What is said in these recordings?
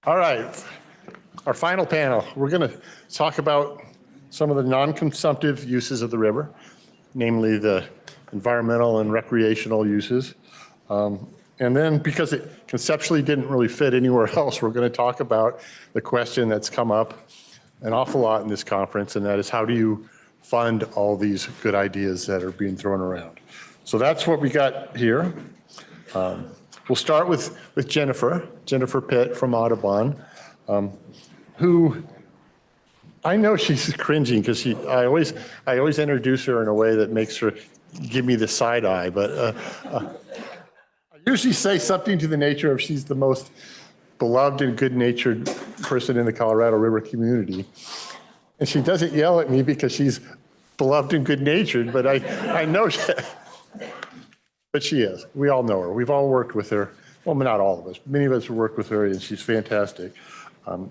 All right, our final panel. We're going to talk about some of the non-consumptive uses of the river, namely the environmental and recreational uses. And then because it conceptually didn't really fit anywhere else, we're going to talk about the question that's come up an awful lot in this conference, and that is how do you fund all these good ideas that are being thrown around? So that's what we got here. We'll start with Jennifer Pitt from Audubon, who I know she's cringing because I always introduce her in a way that makes her give me the side eye, but I usually say something to the nature of she's the most beloved and good-natured person in the Colorado River community. And she doesn't yell at me because she's beloved and good-natured, but I know but she is. We all know her. We've all worked with her. Well, not all of us. Many of us have worked with her, and she's fantastic.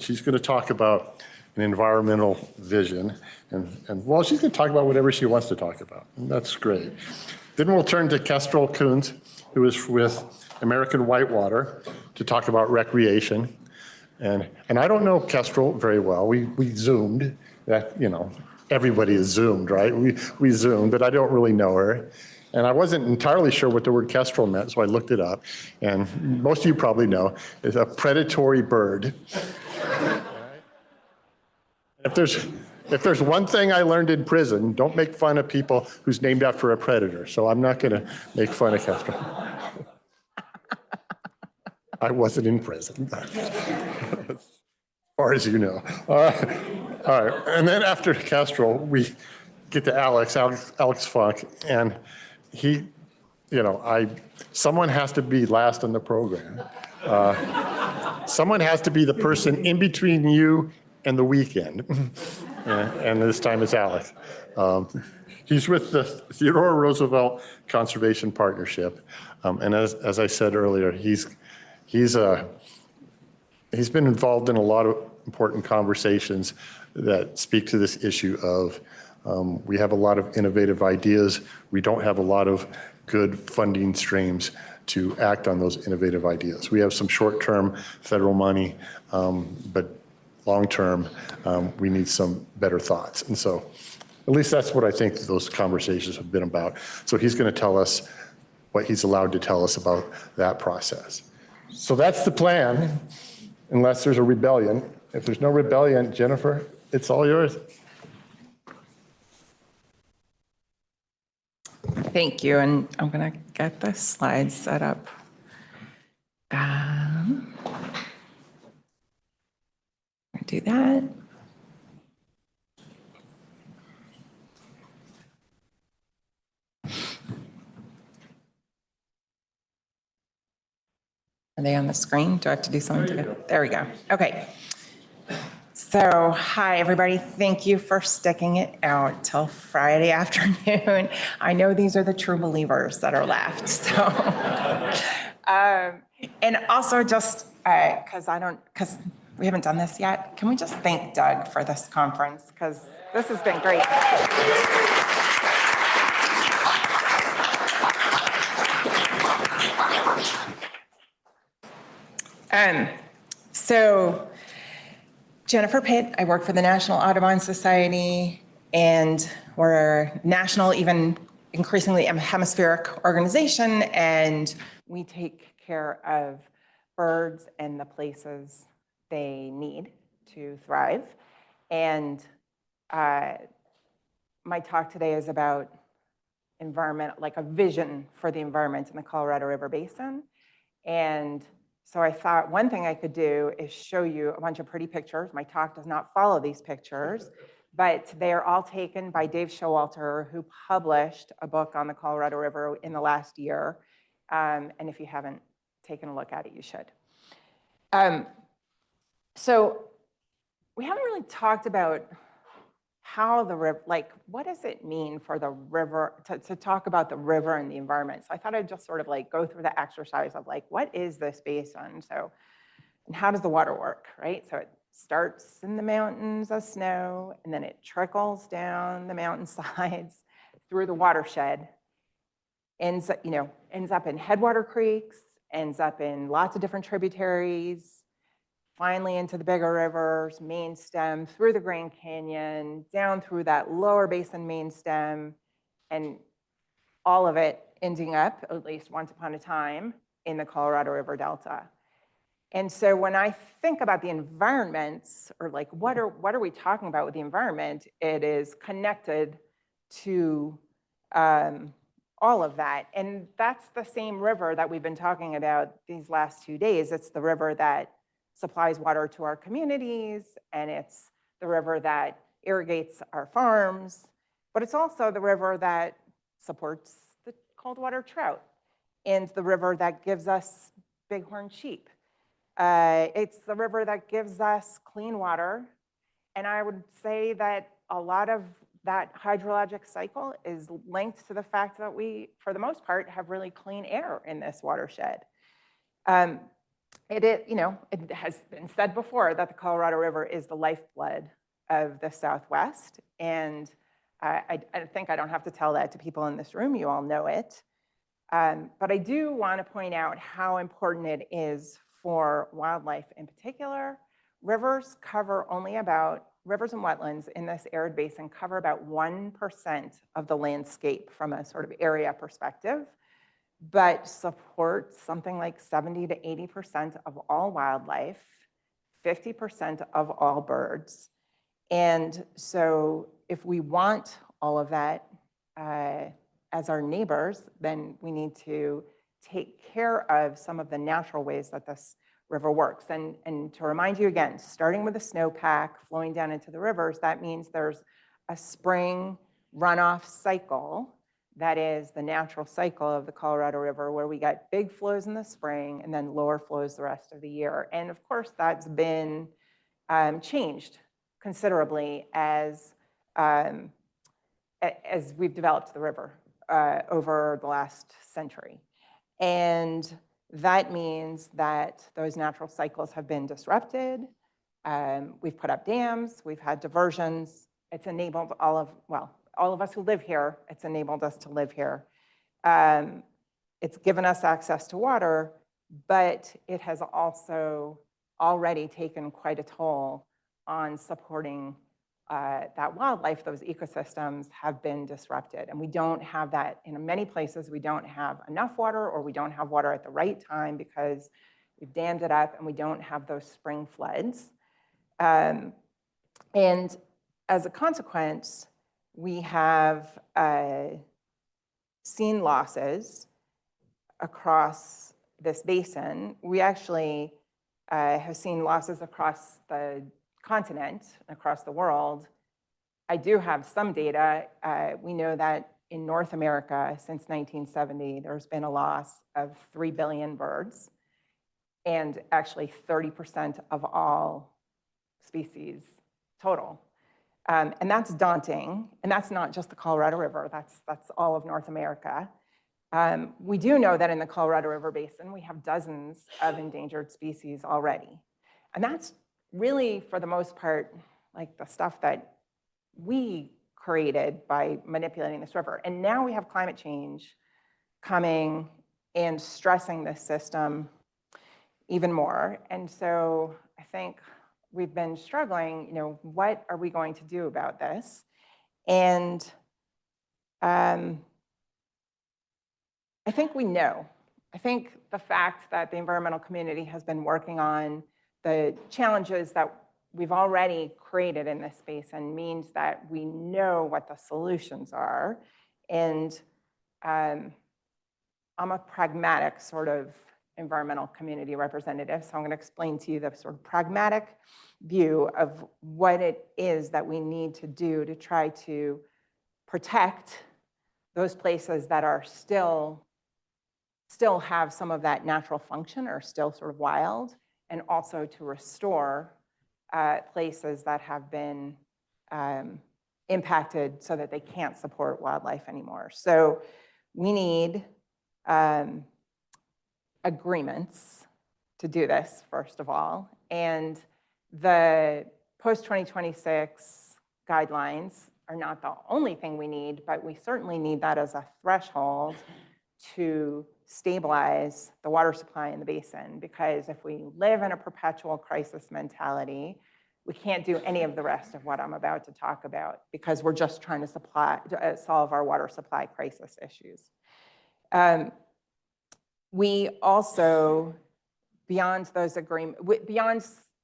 She's going to talk about an environmental vision, and well, she's going to talk about whatever she wants to talk about, and that's great. Then we'll turn to Kestrel Kunz, who is with American Whitewater, to talk about recreation. And I don't know Kestrel very well. We Zoomed. That, you know, everybody is Zoomed, right? We Zoomed, but I don't really know her. And I wasn't entirely sure what the word kestrel meant, so I looked it up. And most of you probably know it's a predatory bird. If there's one thing I learned in prison, don't make fun of people who's named after a predator. So I'm not going to make fun of Kestrel. I wasn't in prison, as far as you know. All right. And then after Kestrel, we get to Alex Funk, and he, you know, someone has to be last on the program. Someone has to be the person in between you and the weekend. And this time it's Alex. He's with the Theodore Roosevelt Conservation Partnership. And as I said earlier, he's been involved in a lot of important conversations that speak to this issue of we have a lot of innovative ideas. We don't have a lot of good funding streams to act on those innovative ideas. We have some short-term federal money, but long-term, we need some better thoughts. And so at least that's what I think those conversations have been about. So he's going to tell us what he's allowed to tell us about that process. So that's the plan, unless there's a rebellion. If there's no rebellion, Jennifer, it's all yours. Thank you, and I'm going to get the slides set up. Do that. Are they on the screen? Do I have to do something to get? There we go. Okay. So, hi, everybody. Thank you for sticking it out till Friday afternoon. I know these are the true believers that are left. So, and also just because we haven't done this yet, can we just thank Doug for this conference? Because this has been great. So, Jennifer Pitt, I work for the National Audubon Society, and we're a national, even increasingly hemispheric organization, and we take care of birds and the places they need to thrive. And my talk today is about environment, like a vision for the environment in the Colorado River Basin. And so I thought one thing I could do is show you a bunch of pretty pictures. My talk does not follow these pictures, but they are all taken by Dave Showalter, who published a book on the Colorado River in the last year. And if you haven't taken a look at it, you should. So we haven't really talked about how the river, like, what does it mean for the river, to talk about the river and the environment? So I thought I'd just sort of like go through the exercise of like, what is this basin? So, and how does the water work, right? So it starts in the mountains of snow, and then it trickles down the mountainsides through the watershed, ends up in headwater creeks, ends up in lots of different tributaries, finally into the bigger rivers, main stem, through the Grand Canyon, down through that lower basin main stem, and all of it ending up, at least once upon a time, in the Colorado River Delta. And so when I think about the environments, or like what are we talking about with the environment, it is connected to all of that. And that's the same river that we've been talking about these last 2 days. It's the river that supplies water to our communities, and it's the river that irrigates our farms, but it's also the river that supports the cold water trout and the river that gives us bighorn sheep. It's the river that gives us clean water. And I would say that a lot of that hydrologic cycle is linked to the fact that we, for the most part, have really clean air in this watershed. It has been said before that the Colorado River is the lifeblood of the Southwest. And I think I don't have to tell that to people in this room. You all know it. But I do want to point out how important it is for wildlife in particular. Rivers and wetlands in this arid basin cover about 1% of the landscape from a sort of area perspective, but support something like 70 to 80% of all wildlife, 50% of all birds. And so if we want all of that as our neighbors, then we need to take care of some of the natural ways that this river works. And to remind you again, starting with the snowpack flowing down into the rivers, that means there's a spring runoff cycle that is the natural cycle of the Colorado River, where we get big flows in the spring and then lower flows the rest of the year. And of course, that's been changed considerably as we've developed the river over the last century. And that means that those natural cycles have been disrupted. We've put up dams, we've had diversions. It's enabled all of us who live here, it's enabled us to live here. It's given us access to water, but it has also already taken quite a toll on supporting that wildlife. Those ecosystems have been disrupted, and we don't have that in many places. We don't have enough water, or we don't have water at the right time because we've dammed it up and we don't have those spring floods. And as a consequence, we have seen losses across this basin. We actually have seen losses across the continent, across the world. I do have some data. We know that in North America, since 1970, there's been a loss of 3 billion birds, and actually 30% of all species total. And that's daunting. And that's not just the Colorado River, that's all of North America. We do know that in the Colorado River Basin, we have dozens of endangered species already. And that's really, for the most part, like the stuff that we created by manipulating this river. And now we have climate change coming and stressing this system even more. And so I think we've been struggling, what are we going to do about this? And I think we know. I think the fact that the environmental community has been working on the challenges that we've already created in this basin means that we know what the solutions are. And I'm a pragmatic sort of environmental community representative, so I'm going to explain to you the sort of pragmatic view of what it is that we need to do to try to protect those places that are still have some of that natural function, or still sort of wild, and also to restore places that have been impacted so that they can't support wildlife anymore. So we need agreements to do this, first of all. And the post-2026 guidelines are not the only thing we need, but we certainly need that as a threshold to stabilize the water supply in the basin, because if we live in a perpetual crisis mentality, we can't do any of the rest of what I'm about to talk about, because we're just trying to solve our water supply crisis issues. We also, beyond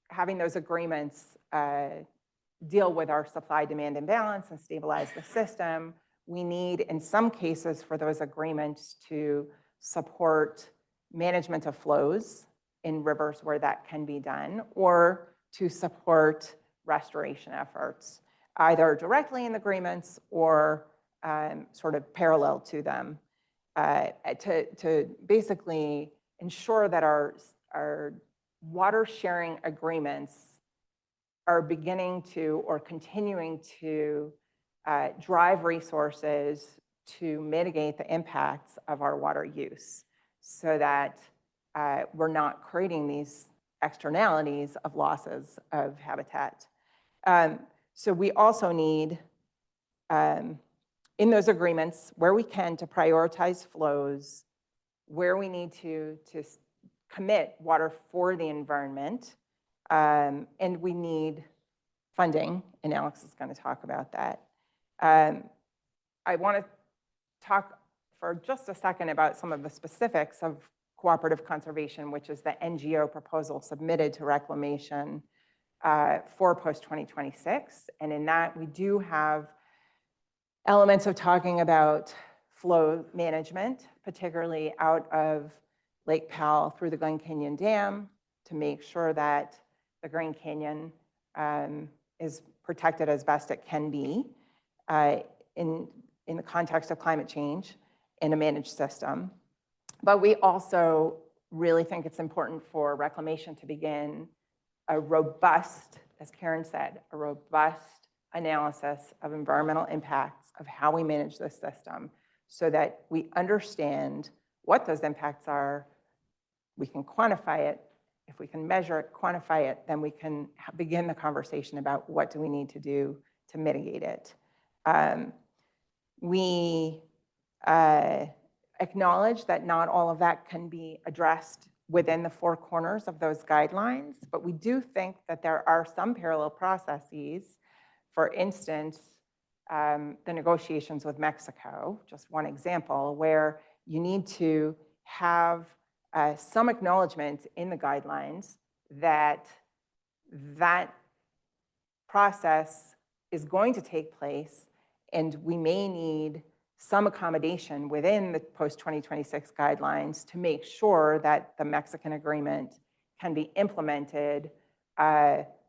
having those agreements deal with our supply-demand imbalance and stabilize the system, we need, in some cases, for those agreements to support management of flows in rivers where that can be done, or to support restoration efforts, either directly in agreements or sort of parallel to them, to basically ensure that our water sharing agreements are beginning to or continuing to drive resources to mitigate the impacts of our water use, so that we're not creating these externalities of losses of habitat. So we also need, in those agreements, where we can, to prioritize flows, where we need to commit water for the environment, and we need funding, and Alex is going to talk about that. I want to talk for just a second about some of the specifics of cooperative conservation, which is the NGO proposal submitted to Reclamation for post-2026. And in that, we do have elements of talking about flow management, particularly out of Lake Powell through the Glen Canyon Dam, to make sure that the Grand Canyon is protected as best it can be in the context of climate change in a managed system. But we also really think it's important for Reclamation to begin a robust, as Karen said, a robust analysis of environmental impacts of how we manage this system, so that we understand what those impacts are, we can quantify it. If we can measure it, quantify it, then we can begin the conversation about what do we need to do to mitigate it. We acknowledge that not all of that can be addressed within the four corners of those guidelines, but we do think that there are some parallel processes. For instance, the negotiations with Mexico, just one example, where you need to have some acknowledgement in the guidelines that that process is going to take place, and we may need some accommodation within the post-2026 guidelines to make sure that the Mexican agreement can be implemented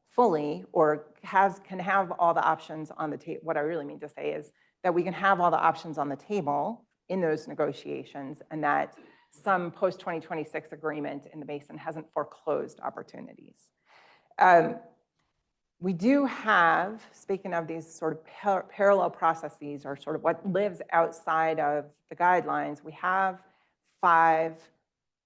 fully, or can have all the options on the table. What I really mean to say is that we can have all the options on the table in those negotiations, and that some post-2026 agreement in the basin hasn't foreclosed opportunities. We do have, speaking of these sort of parallel processes, or sort of what lives outside of the guidelines, we have 5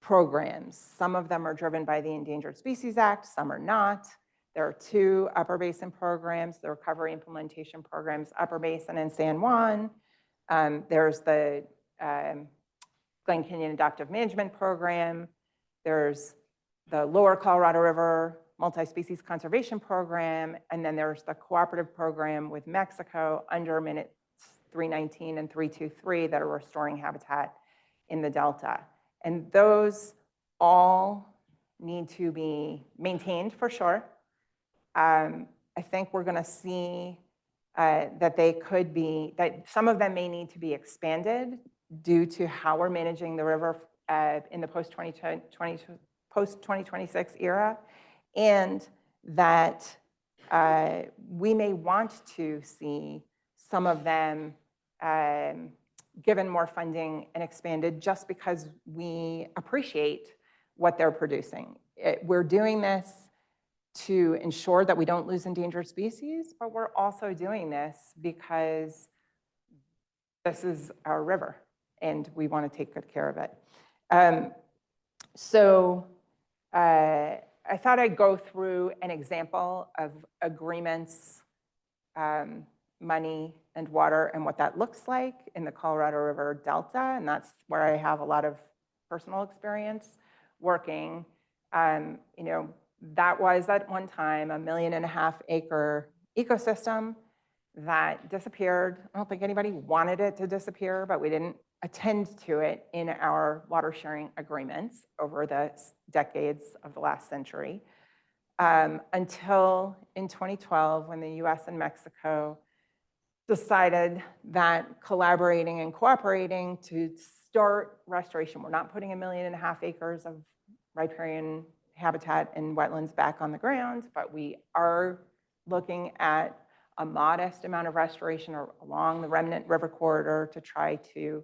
programs. Some of them are driven by the Endangered Species Act, some are not. There are 2 Upper Basin programs, the Recovery Implementation Programs, Upper Basin and San Juan. There's the Glen Canyon Adaptive Management Program. There's the Lower Colorado River Multi-Species Conservation Program, and then there's the cooperative program with Mexico under minutes 319 and 323 that are restoring habitat in the Delta. And those all need to be maintained for sure. I think we're going to see that they could be, that some of them may need to be expanded due to how we're managing the river in the post-2026 era, and that we may want to see some of them given more funding and expanded, just because we appreciate what they're producing. We're doing this to ensure that we don't lose endangered species, but we're also doing this because this is our river and we want to take good care of it. I thought I'd go through an example of agreements money and water and what that looks like in the Colorado River Delta, and that's where I have a lot of personal experience working. You know, that was at one time a 1.5 million acre ecosystem that disappeared. I don't think anybody wanted it to disappear, but we didn't attend to it in our water sharing agreements over the decades of the last century. Until in 2012, when the US and Mexico decided that collaborating and cooperating to start restoration, we're not putting 1.5 million acres of riparian habitat and wetlands back on the ground, but we are looking at a modest amount of restoration along the remnant river corridor to try to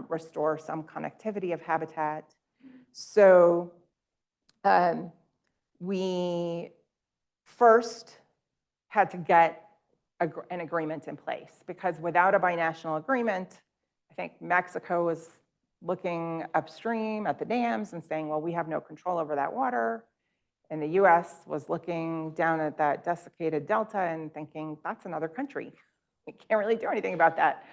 restore some connectivity of habitat. So we first had to get an agreement in place, because without a binational agreement, I think Mexico was looking upstream at the dams and saying, well, we have no control over that water. And the US was looking down at that desiccated delta and thinking, that's another country. We can't really do anything about that.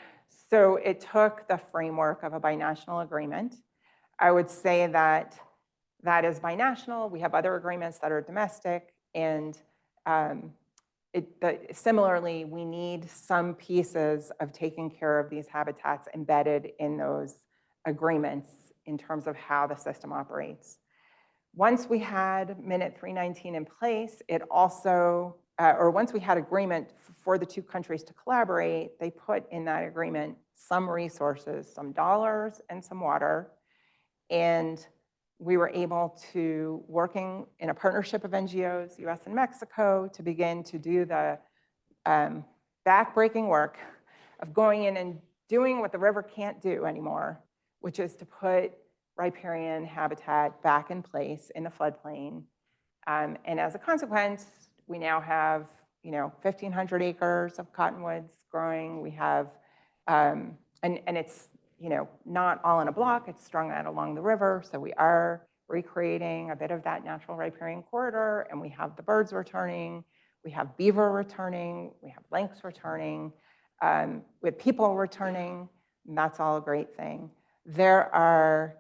So it took the framework of a binational agreement. I would say that that is binational. We have other agreements that are domestic, and similarly, we need some pieces of taking care of these habitats embedded in those agreements in terms of how the system operates. Once we had Minute 319 in place, it also, or once we had agreement for the two countries to collaborate, they put in that agreement some resources, some dollars and some water. And we were able to, working in a partnership of NGOs, US and Mexico, to begin to do the backbreaking work of going in and doing what the river can't do anymore, which is to put riparian habitat back in place in the floodplain. And as a consequence, we now have 1,500 acres of cottonwoods growing. We have, and it's not all in a block, it's strung out along the river. So we are recreating a bit of that natural riparian corridor, and we have the birds returning, we have beaver returning, we have lynx returning, with people returning, and that's all a great thing. There are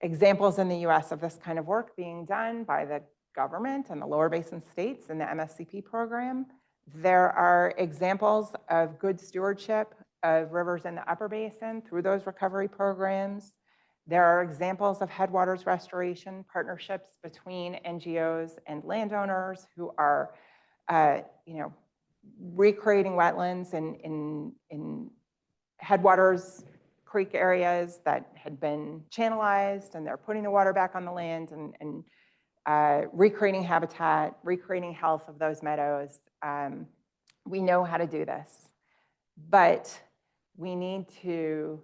examples in the US of this kind of work being done by the government and the lower basin states in the MSCP program. There are examples of good stewardship of rivers in the upper basin through those recovery programs. There are examples of headwaters restoration partnerships between NGOs and landowners who are recreating wetlands in headwaters creek areas that had been channelized, and they're putting the water back on the land and recreating habitat, recreating health of those meadows. We know how to do this, but we need to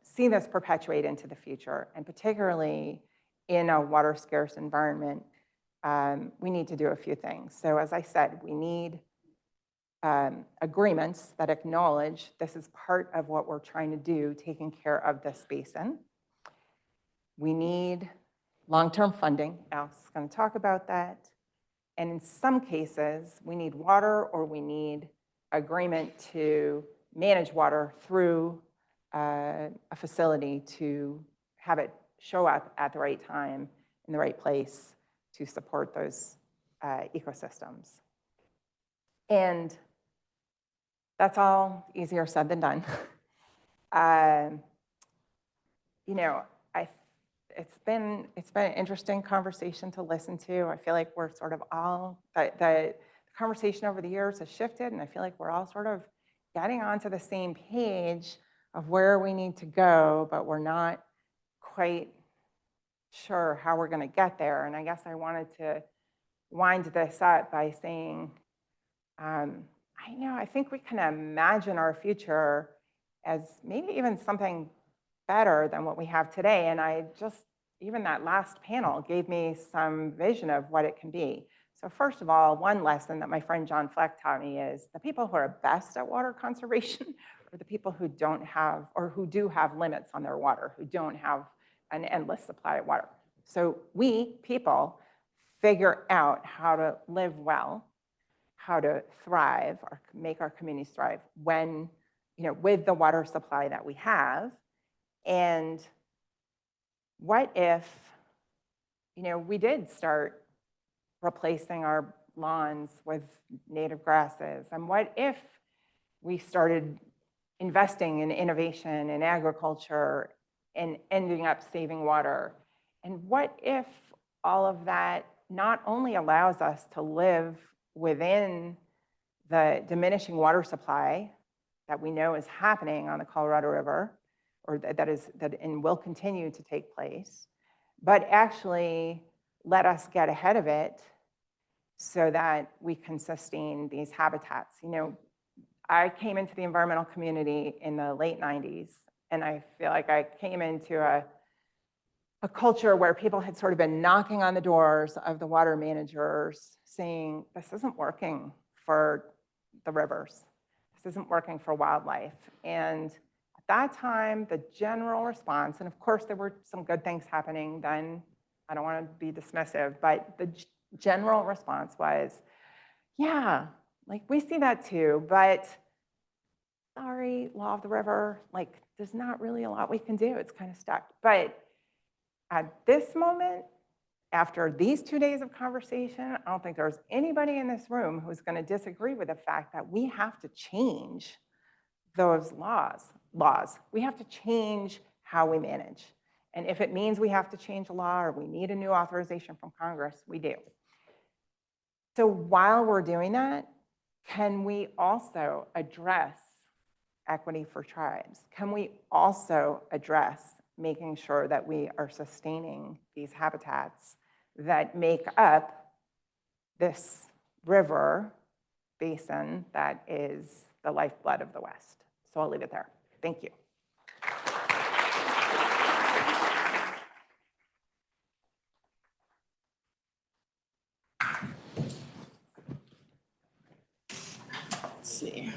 see this perpetuate into the future, and particularly in a water scarce environment, we need to do a few things. So as I said, we need agreements that acknowledge this is part of what we're trying to do, taking care of this basin. We need long-term funding. Alex is going to talk about that. And in some cases, we need water, or we need agreement to manage water through a facility to have it show up at the right time in the right place to support those ecosystems. And that's all easier said than done. It's been an interesting conversation to listen to. I feel like we're sort of all, the conversation over the years has shifted, and I feel like we're all sort of getting onto the same page of where we need to go, but we're not quite sure how we're going to get there. And I guess I wanted to wind this up by saying, I think we can imagine our future as maybe even something better than what we have today. And even that last panel gave me some vision of what it can be. So first of all, one lesson that my friend John Fleck taught me is the people who are best at water conservation are the people who don't have, or who do have limits on their water, who don't have an endless supply of water. So we, people, figure out how to live well, how to thrive or make our communities thrive when, with the water supply that we have. And what if, we did start replacing our lawns with native grasses? And what if we started investing in innovation in agriculture and ending up saving water? And what if all of that not only allows us to live within the diminishing water supply that we know is happening on the Colorado River, or that will continue to take place, but actually let us get ahead of it so that we can sustain these habitats. I came into the environmental community in the late 90s, and I feel like I came into a culture where people had sort of been knocking on the doors of the water managers saying, this isn't working for the rivers. This isn't working for wildlife. And at that time, the general response, and of course there were some good things happening then, I don't want to be dismissive, but the general response was, yeah, like we see that too, but sorry, law of the river, like there's not really a lot we can do. It's kind of stuck. But at this moment, after these 2 days of conversation, I don't think there's anybody in this room who's going to disagree with the fact that we have to change those laws. We have to change how we manage. And if it means we have to change a law or we need a new authorization from Congress, we do. So while we're doing that, can we also address equity for tribes? Can we also address making sure that we are sustaining these habitats that make up this river basin that is the lifeblood of the West? So I'll leave it there. Thank you. Let's see.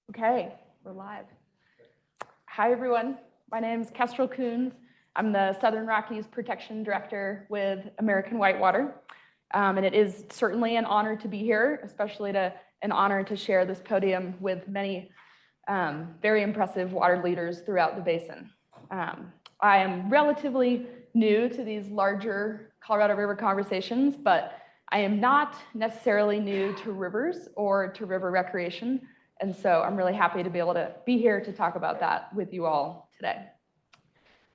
Okay, we're live. Hi, everyone. My name is Kestrel Kunz. I'm the Southern Rockies Protection Director with American Whitewater. And it is certainly an honor to be here, especially an honor to share this podium with many very impressive water leaders throughout the basin. I am relatively new to these larger Colorado River conversations, but I am not necessarily new to rivers or to river recreation. And so I'm really happy to be able to be here to talk about that with you all today.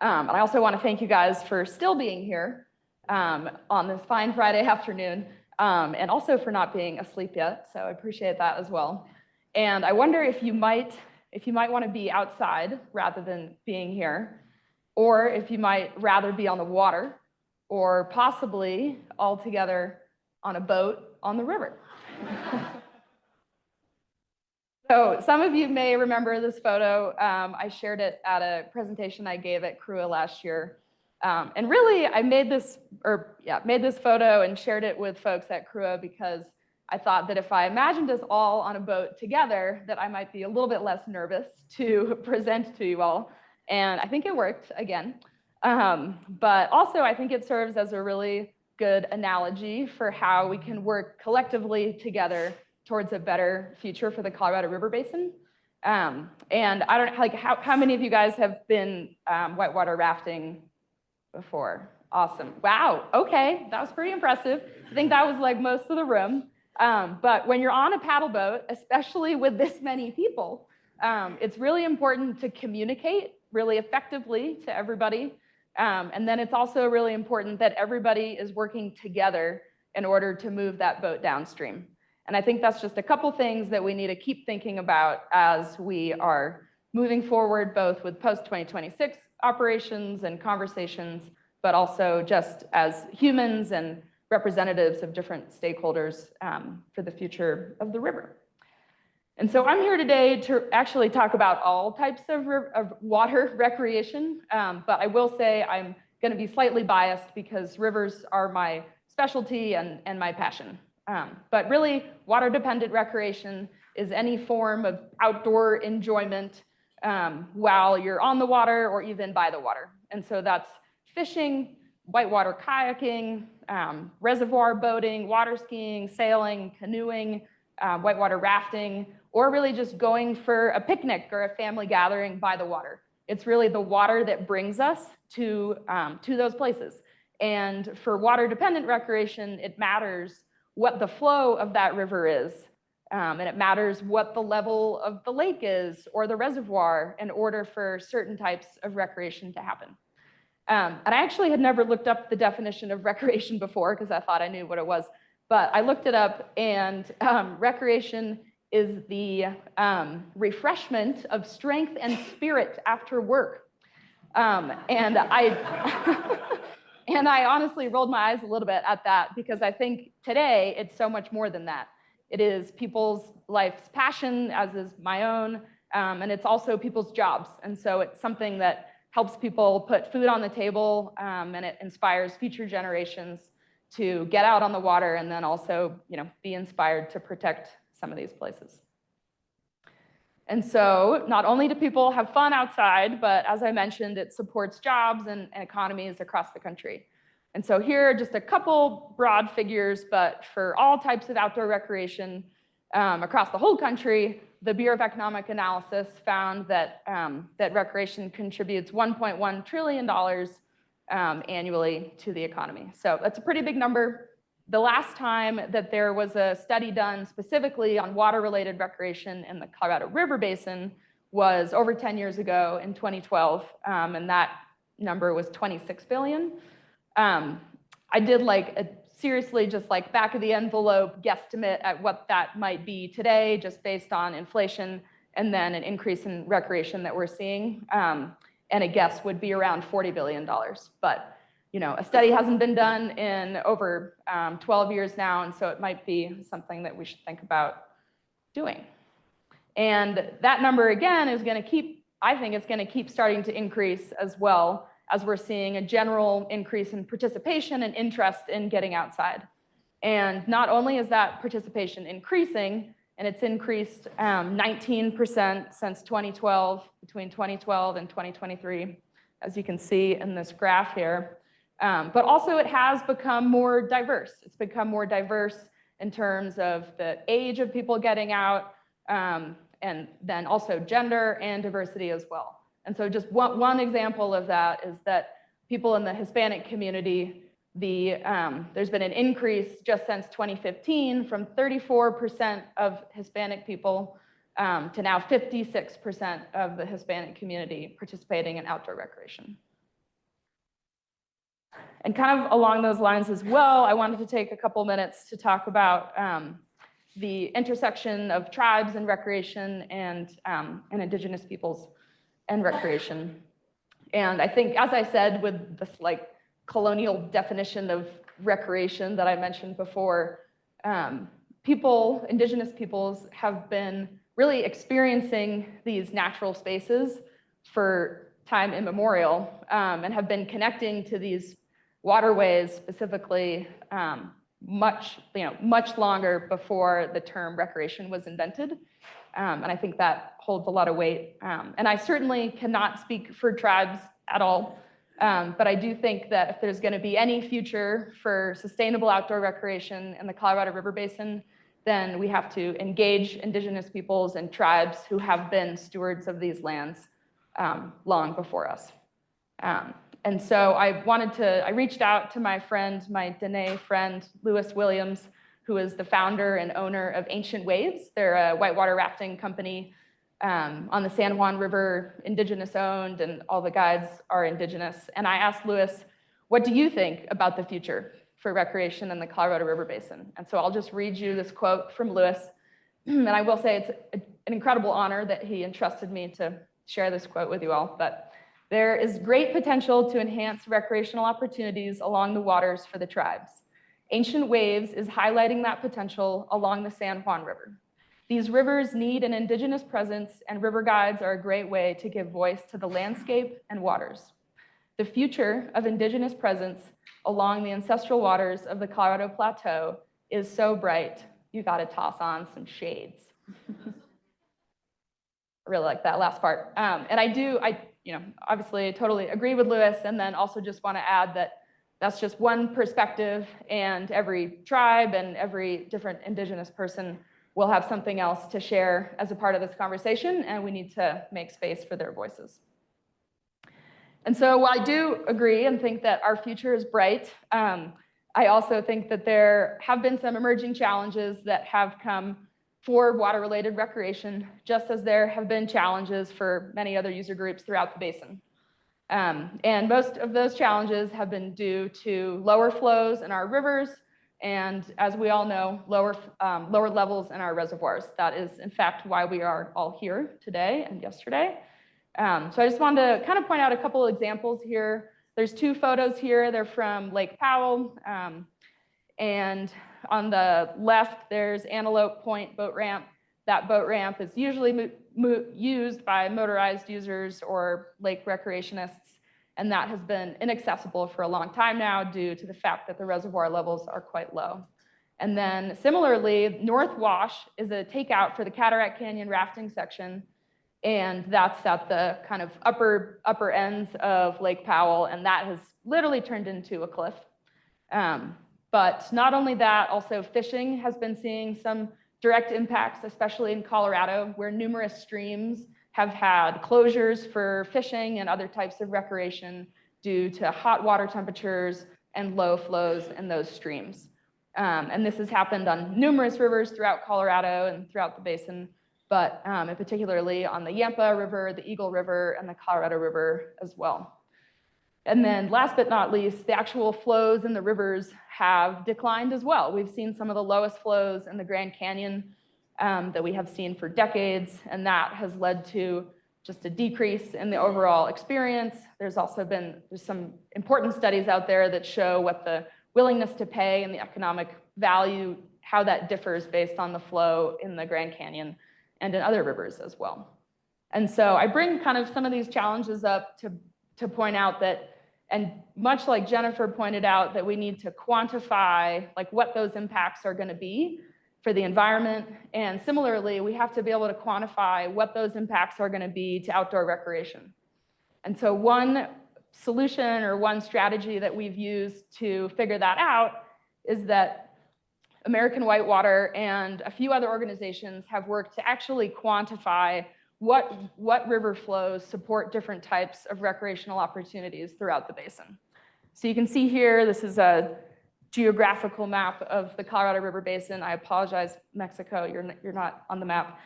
And I also want to thank you guys for still being here on this fine Friday afternoon, and also for not being asleep yet. So I appreciate that as well. And I wonder if you might want to be outside rather than being here, or if you might rather be on the water, or possibly all together on a boat on the river. So some of you may remember this photo. I shared it at a presentation I gave at CRUA last year. And really, I made this photo and shared it with folks at CRUA because I thought that if I imagined us all on a boat together, that I might be a little bit less nervous to present to you all. And I think it worked again. But also, I think it serves as a really good analogy for how we can work collectively together towards a better future for the Colorado River Basin. And I don't like how many of you guys have been whitewater rafting before? Awesome. Wow. Okay, that was pretty impressive. I think that was like most of the room. But when you're on a paddle boat, especially with this many people, it's really important to communicate really effectively to everybody. And then it's also really important that everybody is working together in order to move that boat downstream. And I think that's just a couple things that we need to keep thinking about as we are moving forward, both with post-2026 operations and conversations, but also just as humans and representatives of different stakeholders for the future of the river. And so I'm here today to actually talk about all types of water recreation, but I will say I'm going to be slightly biased because rivers are my specialty and my passion. But really, water-dependent recreation is any form of outdoor enjoyment while you're on the water or even by the water. And so that's fishing, whitewater kayaking, reservoir boating, water skiing, sailing, canoeing, whitewater rafting, or really just going for a picnic or a family gathering by the water. It's really the water that brings us to those places. And for water-dependent recreation, it matters what the flow of that river is, and it matters what the level of the lake is or the reservoir in order for certain types of recreation to happen. And I actually had never looked up the definition of recreation before because I thought I knew what it was, but I looked it up, and recreation is the refreshment of strength and spirit after work. And I honestly rolled my eyes a little bit at that because I think today it's so much more than that. It is people's life's passion, as is my own, and it's also people's jobs. And so it's something that helps people put food on the table, and it inspires future generations to get out on the water and then also, be inspired to protect some of these places. And so not only do people have fun outside, but as I mentioned, it supports jobs and economies across the country. And so here are just a couple broad figures, but for all types of outdoor recreation across the whole country, the Bureau of Economic Analysis found that, that recreation contributes $1.1 trillion annually to the economy. So that's a pretty big number. The last time that there was a study done specifically on water-related recreation in the Colorado River Basin was over 10 years ago in 2012, and that number was 26 billion. I did seriously just back of the envelope guesstimate at what that might be today, just based on inflation and then an increase in recreation that we're seeing. And a guess would be around $40 billion. But a study hasn't been done in over 12 years now, and so it might be something that we should think about doing. And that number, again, is going to keep, I think it's going to keep starting to increase as well, as we're seeing a general increase in participation and interest in getting outside. And not only is that participation increasing, and it's increased 19% since 2012, between 2012 and 2023, as you can see in this graph here. But also it has become more diverse. It's become more diverse in terms of the age of people getting out, and then also gender and diversity as well. And so just one example of that is that people in the Hispanic community, there's been an increase just since 2015 from 34% of Hispanic people to now 56% of the Hispanic community participating in outdoor recreation. And kind of along those lines as well, I wanted to take a couple minutes to talk about the intersection of tribes and recreation and indigenous peoples and recreation. And I think, as I said, with this colonial definition of recreation that I mentioned before, indigenous peoples have been really experiencing these natural spaces for time immemorial, and have been connecting to these waterways specifically much longer before the term recreation was invented. And I think that holds a lot of weight. And I certainly cannot speak for tribes at all, but I do think that if there's going to be any future for sustainable outdoor recreation in the Colorado River Basin, then we have to engage indigenous peoples and tribes who have been stewards of these lands long before us. And so I reached out to my Dene friend, Lewis Williams, who is the founder and owner of Ancient Waves. They're a whitewater rafting company on the San Juan River, indigenous owned, and all the guides are indigenous. And I asked Lewis, what do you think about the future for recreation in the Colorado River Basin? And so I'll just read you this quote from Lewis. And I will say it's an incredible honor that he entrusted me to share this quote with you all. But there is great potential to enhance recreational opportunities along the waters for the tribes. Ancient Waves is highlighting that potential along the San Juan River. These rivers need an indigenous presence, and river guides are a great way to give voice to the landscape and waters. the future of indigenous presence along the ancestral waters of the Colorado Plateau is so bright, you got to toss on some shades. I really like that last part. And I obviously totally agree with Lewis, and then also just want to add that that's just one perspective, and every tribe and every different indigenous person will have something else to share as a part of this conversation, and we need to make space for their voices. And so while I do agree and think that our future is bright, I also think that there have been some emerging challenges that have come for water-related recreation, just as there have been challenges for many other user groups throughout the basin. And most of those challenges have been due to lower flows in our rivers, and as we all know, lower levels in our reservoirs. That is, in fact, why we are all here today and yesterday. So I just wanted to kind of point out a couple of examples here. There's two photos here. They're from Lake Powell. And on the left, there's Antelope Point boat ramp. That boat ramp is usually used by motorized users or lake recreationists, and that has been inaccessible for a long time now due to the fact that the reservoir levels are quite low. And then similarly, North Wash is a takeout for the Cataract Canyon rafting section, and that's at the kind of upper ends of Lake Powell, and that has literally turned into a cliff. But not only that, also fishing has been seeing some direct impacts, especially in Colorado, where numerous streams have had closures for fishing and other types of recreation due to hot water temperatures and low flows in those streams. And this has happened on numerous rivers throughout Colorado and throughout the basin, but particularly on the Yampa River, the Eagle River, and the Colorado River as well. And then last but not least, the actual flows in the rivers have declined as well. We've seen some of the lowest flows in the Grand Canyon that we have seen for decades, and that has led to just a decrease in the overall experience. There's also been some important studies out there that show what the willingness to pay and the economic value, how that differs based on the flow in the Grand Canyon and in other rivers as well. And so I bring kind of some of these challenges up to point out that, and much like Jennifer pointed out, that we need to quantify like what those impacts are going to be for the environment. And similarly, we have to be able to quantify what those impacts are going to be to outdoor recreation. And so one solution or one strategy that we've used to figure that out is that American Whitewater and a few other organizations have worked to actually quantify what river flows support different types of recreational opportunities throughout the basin. So you can see here, this is a geographical map of the Colorado River Basin. I apologize, Mexico, you're not on the map.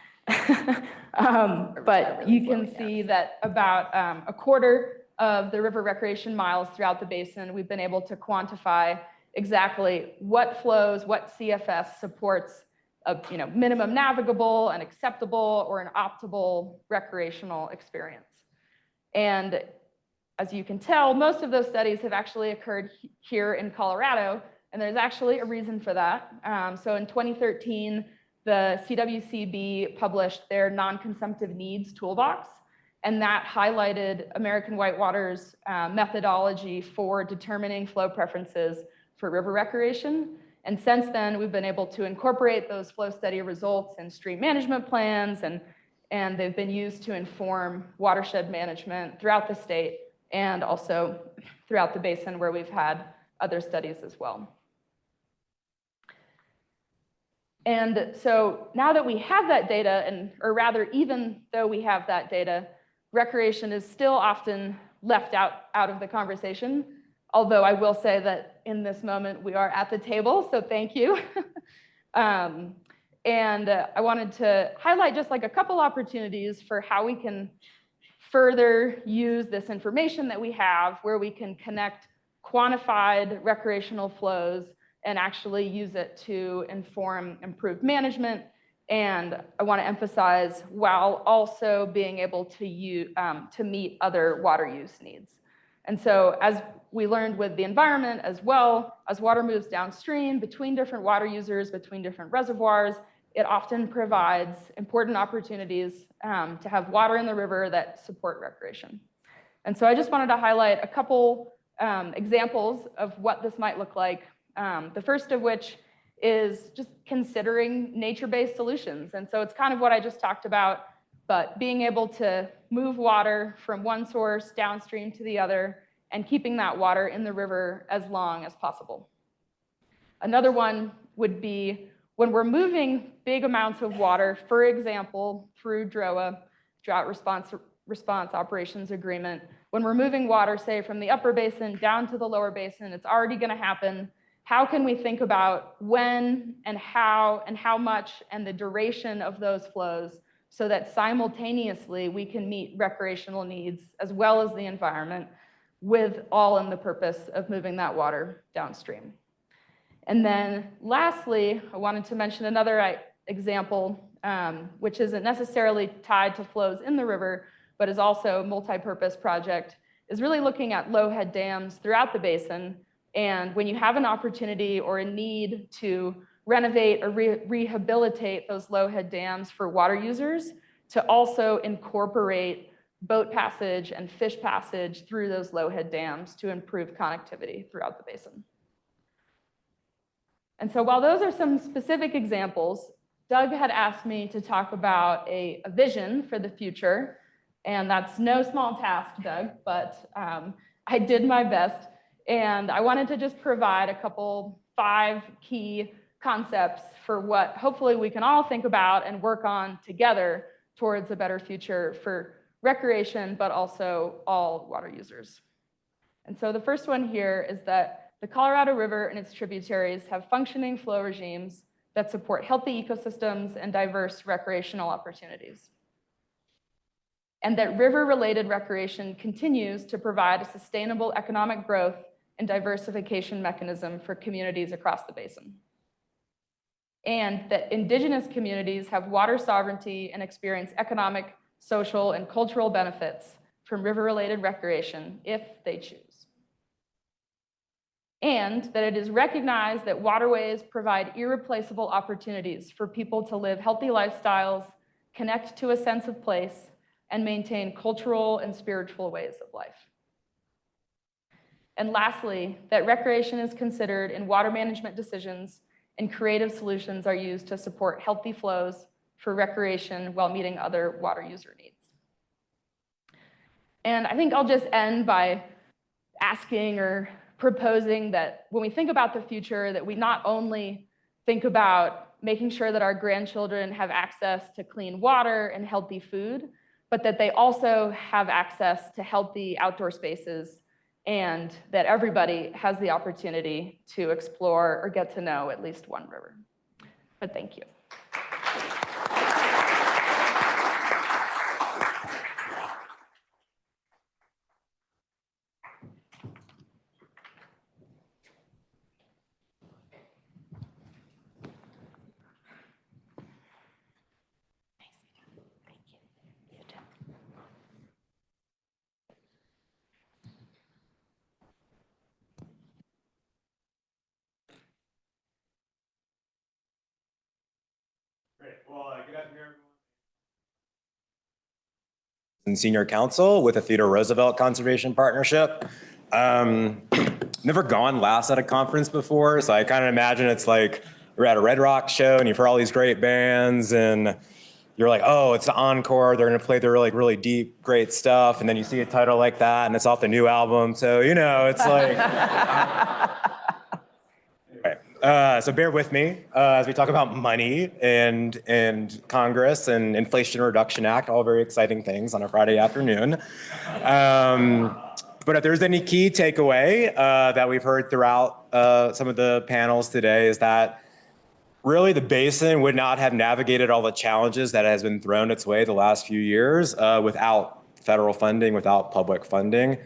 But you can see that about a quarter of the river recreation miles throughout the basin, we've been able to quantify exactly what flows, what CFS supports a minimum navigable, an acceptable, or an optimal recreational experience. And as you can tell, most of those studies have actually occurred here in Colorado, and there's actually a reason for that. So in 2013, the CWCB published their non-consumptive needs toolbox, and that highlighted American Whitewater's methodology for determining flow preferences for river recreation. And since then, we've been able to incorporate those flow study results in stream management plans, and they've been used to inform watershed management throughout the state and also throughout the basin where we've had other studies as well. And so now that we have that data, or rather, even though we have that data, recreation is still often left out of the conversation. Although I will say that in this moment, we are at the table, so thank you. And I wanted to highlight just like a couple opportunities for how we can further use this information that we have, where we can connect quantified recreational flows and actually use it to inform improved management. And I want to emphasize, while also being able to meet other water use needs. And so as we learned with the environment as well, as water moves downstream between different water users, between different reservoirs, it often provides important opportunities to have water in the river that support recreation. And so I just wanted to highlight a couple examples of what this might look like. The first of which is just considering nature-based solutions. And so it's kind of what I just talked about, but being able to move water from one source downstream to the other and keeping that water in the river as long as possible. Another one would be when we're moving big amounts of water, for example, through DROA, Drought Response Operations Agreement, when we're moving water, say, from the upper basin down to the lower basin, it's already going to happen. How can we think about when and how much and the duration of those flows so that simultaneously we can meet recreational needs as well as the environment, with all in the purpose of moving that water downstream? And then lastly, I wanted to mention another example, which isn't necessarily tied to flows in the river, but is also a multi-purpose project, is really looking at low-head dams throughout the basin. And when you have an opportunity or a need to renovate or rehabilitate those low-head dams for water users, to also incorporate boat passage and fish passage through those low-head dams to improve connectivity throughout the basin. And so while those are some specific examples, Doug had asked me to talk about a vision for the future. And that's no small task, Doug, but I did my best. And I wanted to just provide a couple 5 key concepts for what hopefully we can all think about and work on together towards a better future for recreation, but also all water users. And so the first one here is that the Colorado River and its tributaries have functioning flow regimes that support healthy ecosystems and diverse recreational opportunities. And that river-related recreation continues to provide a sustainable economic growth and diversification mechanism for communities across the basin. And that indigenous communities have water sovereignty and experience economic, social, and cultural benefits from river-related recreation if they choose. And that it is recognized that waterways provide irreplaceable opportunities for people to live healthy lifestyles, connect to a sense of place, and maintain cultural and spiritual ways of life. And lastly, that recreation is considered in water management decisions and creative solutions are used to support healthy flows for recreation while meeting other water user needs. And I think I'll just end by asking or proposing that when we think about the future, that we not only think about making sure that our grandchildren have access to clean water and healthy food, but that they also have access to healthy outdoor spaces, and that everybody has the opportunity to explore or get to know at least one river. But thank you. Good afternoon, everyone. And Senior Counsel with the Theodore Roosevelt Conservation Partnership. Never gone last at a conference before, so I kind of imagine it's like we're at a Red Rock show and you've heard all these great bands and you're like, oh, it's the encore. They're going to play their like really deep, great stuff. And then you see a title like that and it's off the new album. So, you know, it's like, so bear with me as we talk about money and Congress and Inflation Reduction Act, all very exciting things on a Friday afternoon. But if there's any key takeaway that we've heard throughout some of the panels today is that really the basin would not have navigated all the challenges that has been thrown its way the last few years without federal funding, without public funding.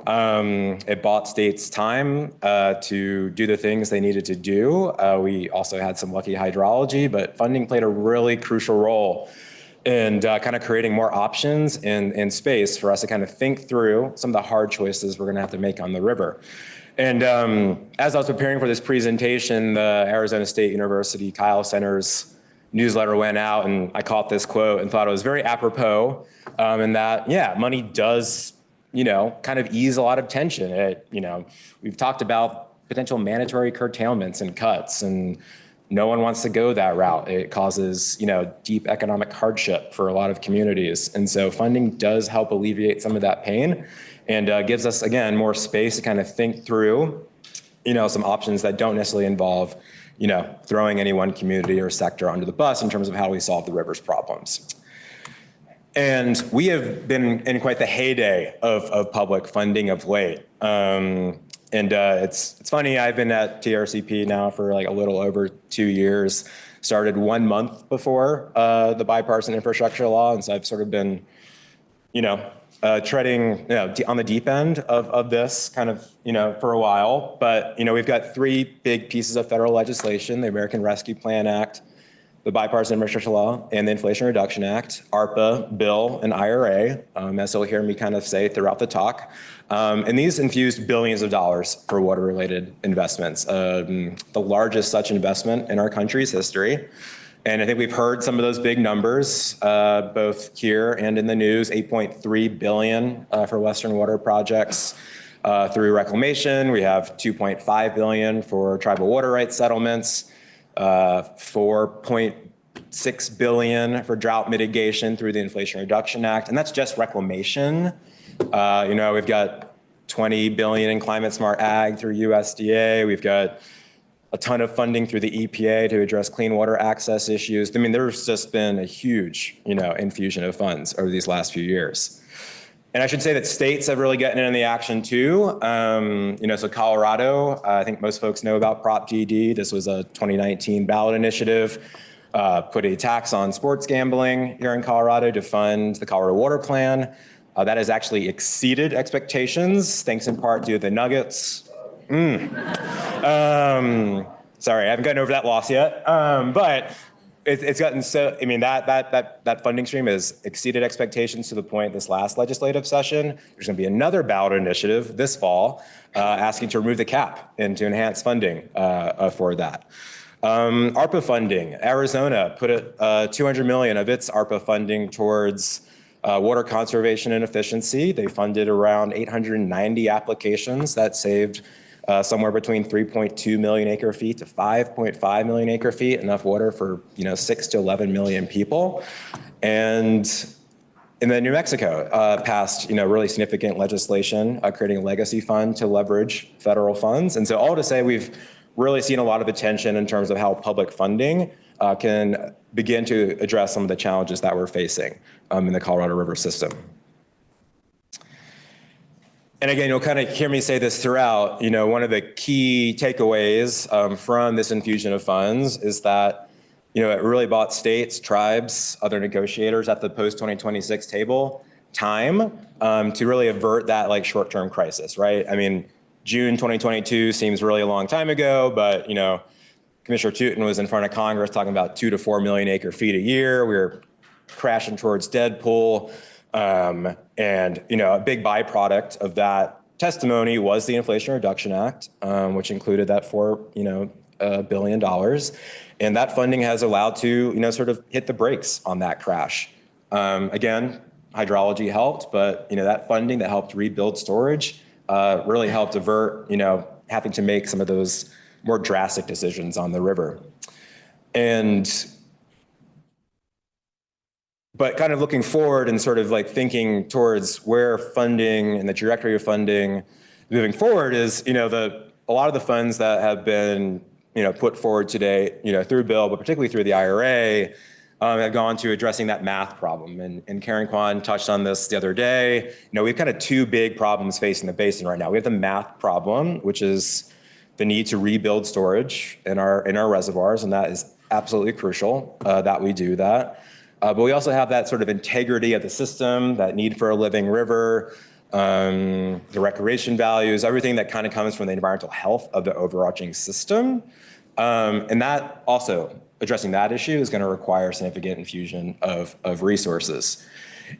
It bought states time to do the things they needed to do. We also had some lucky hydrology, but funding played a really crucial role in kind of creating more options and space for us to kind of think through some of the hard choices we're going to have to make on the river. And as I was preparing for this presentation, the Arizona State University Kyle Center's newsletter went out, and I caught this quote and thought it was very apropos in that, yeah, money does kind of ease a lot of tension. We've talked about potential mandatory curtailments and cuts, and no one wants to go that route. It causes, deep economic hardship for a lot of communities. And so funding does help alleviate some of that pain and gives us, again, more space to kind of think through, some options that don't necessarily involve, throwing any one community or sector under the bus in terms of how we solve the river's problems. And we have been in quite the heyday of public funding of late. It's funny, I've been at TRCP now for like a little over 2 years, started 1 month before the bipartisan infrastructure law. And so I've sort of been, treading on the deep end of this kind of, for a while. But, we've got 3 big pieces of federal legislation: the American Rescue Plan Act, the bipartisan infrastructure law, and the Inflation Reduction Act, ARPA, bill, and IRA, as you'll hear me kind of say throughout the talk. And these infused billions of dollars for water-related investments, the largest such investment in our country's history. And I think we've heard some of those big numbers, both here and in the news: $8.3 billion for Western water projects through reclamation. We have $2.5 billion for tribal water rights settlements, $4.6 billion for drought mitigation through the Inflation Reduction Act. And that's just reclamation. We've got $20 billion in climate smart ag through USDA. We've got a ton of funding through the EPA to address clean water access issues. I mean, there's just been a huge, infusion of funds over these last few years. And I should say that states have really gotten in on the action too. So Colorado, I think most folks know about Prop DD. This was a 2019 ballot initiative, put a tax on sports gambling here in Colorado to fund the Colorado Water Plan. That has actually exceeded expectations, thanks in part to the Nuggets. Sorry, I haven't gotten over that loss yet. But it's gotten so, that funding stream has exceeded expectations to the point this last legislative session, there's gonna be another ballot initiative this fall asking to remove the cap and to enhance funding for that. ARPA funding, Arizona put $200 million of its ARPA funding towards water conservation and efficiency. They funded around 890 applications that saved somewhere between 3.2 million acre feet to 5.5 million acre feet, enough water for 6 to 11 million people. And then New Mexico passed really significant legislation creating a legacy fund to leverage federal funds. And so all to say, we've really seen a lot of attention in terms of how public funding can begin to address some of the challenges that we're facing in the Colorado River system. And again, you'll kind of hear me say this throughout, one of the key takeaways from this infusion of funds is that, it really bought states, tribes, other negotiators at the post-2026 table time to really avert that short-term crisis, right? I mean, June 2022 seems really a long time ago, but, Commissioner Tootin was in front of Congress talking about 2 to 4 million acre feet a year. We were crashing towards Deadpool. And, a big byproduct of that testimony was the Inflation Reduction Act, which included that $4 billion. And that funding has allowed to, sort of hit the brakes on that crash. Again, hydrology helped, but, that funding that helped rebuild storage really helped avert, having to make some of those more drastic decisions on the river. But kind of looking forward and sort of thinking towards where funding and the trajectory of funding moving forward is, a lot of the funds that have been, put forward today, through bill, but particularly through the IRA, have gone to addressing that math problem. And Karen Kwan touched on this the other day. We've kind of 2 big problems facing the basin right now. We have the math problem, which is the need to rebuild storage in our reservoirs, and that is absolutely crucial that we do that. But we also have that sort of integrity of the system, that need for a living river, the recreation values, everything that kind of comes from the environmental health of the overarching system. And that also, addressing that issue is going to require significant infusion of resources.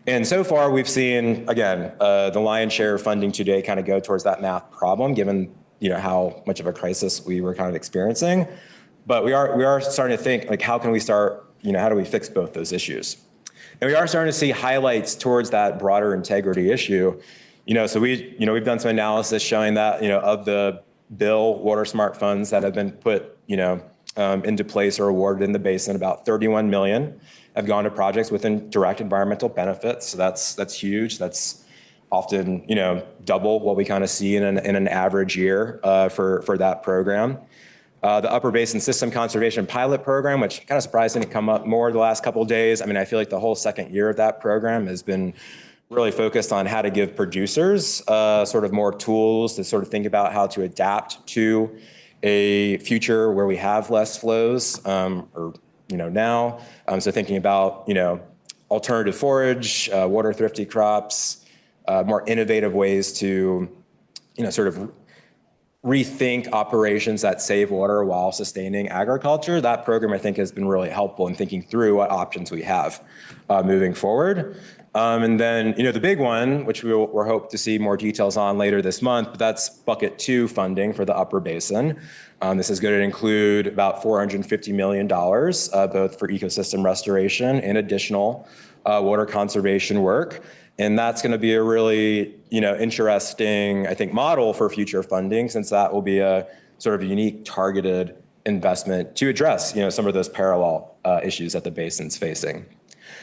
And so far we've seen, again, the lion's share of funding today kind of go towards that math problem, given how much of a crisis we were kind of experiencing. But we are starting to think, how can we start, how do we fix both those issues? And we are starting to see highlights towards that broader integrity issue. So we've done some analysis showing that, of the bill water smart funds that have been put, into place or awarded in the basin, about 31 million have gone to projects with direct environmental benefits. So that's huge. That's often, double what we kind of see in an average year for that program. The Upper Basin System Conservation Pilot Program, which kind of surprised didn't come up more the last couple of days. I mean, I feel like the whole second year of that program has been really focused on how to give producers sort of more tools to sort of think about how to adapt to a future where we have less flows now. So thinking about, alternative forage, water thrifty crops, more innovative ways to, sort of rethink operations that save water while sustaining agriculture. That program, I think, has been really helpful in thinking through what options we have moving forward. And then, the big one, which we're hope to see more details on later this month, but that's bucket 2 funding for the Upper Basin. This is going to include about $450 million, both for ecosystem restoration and additional water conservation work. And that's going to be a really, interesting, I think, model for future funding, since that will be a sort of unique targeted investment to address, some of those parallel issues that the basin's facing.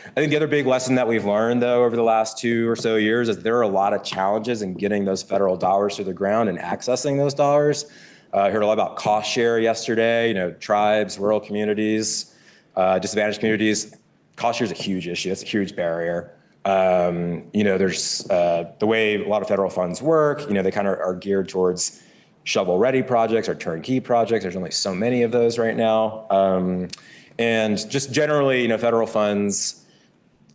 I think the other big lesson that we've learned, though, over the last 2 or so years is there are a lot of challenges in getting those federal dollars to the ground and accessing those dollars. I heard a lot about cost share yesterday, tribes, rural communities, disadvantaged communities. Cost share is a huge issue. It's a huge barrier. There's the way a lot of federal funds work, they kind of are geared towards shovel-ready projects or turnkey projects. There's only so many of those right now. And just generally, federal funds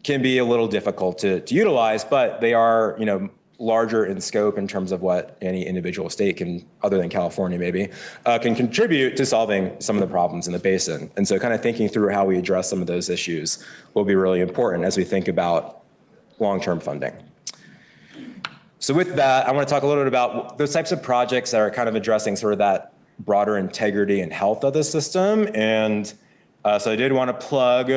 can be a little difficult to utilize, but they are, larger in scope in terms of what any individual state can, other than California maybe, can contribute to solving some of the problems in the basin. And so kind of thinking through how we address some of those issues will be really important as we think about long-term funding. So with that, I want to talk a little bit about those types of projects that are kind of addressing sort of that broader integrity and health of the system. And so I did want to plug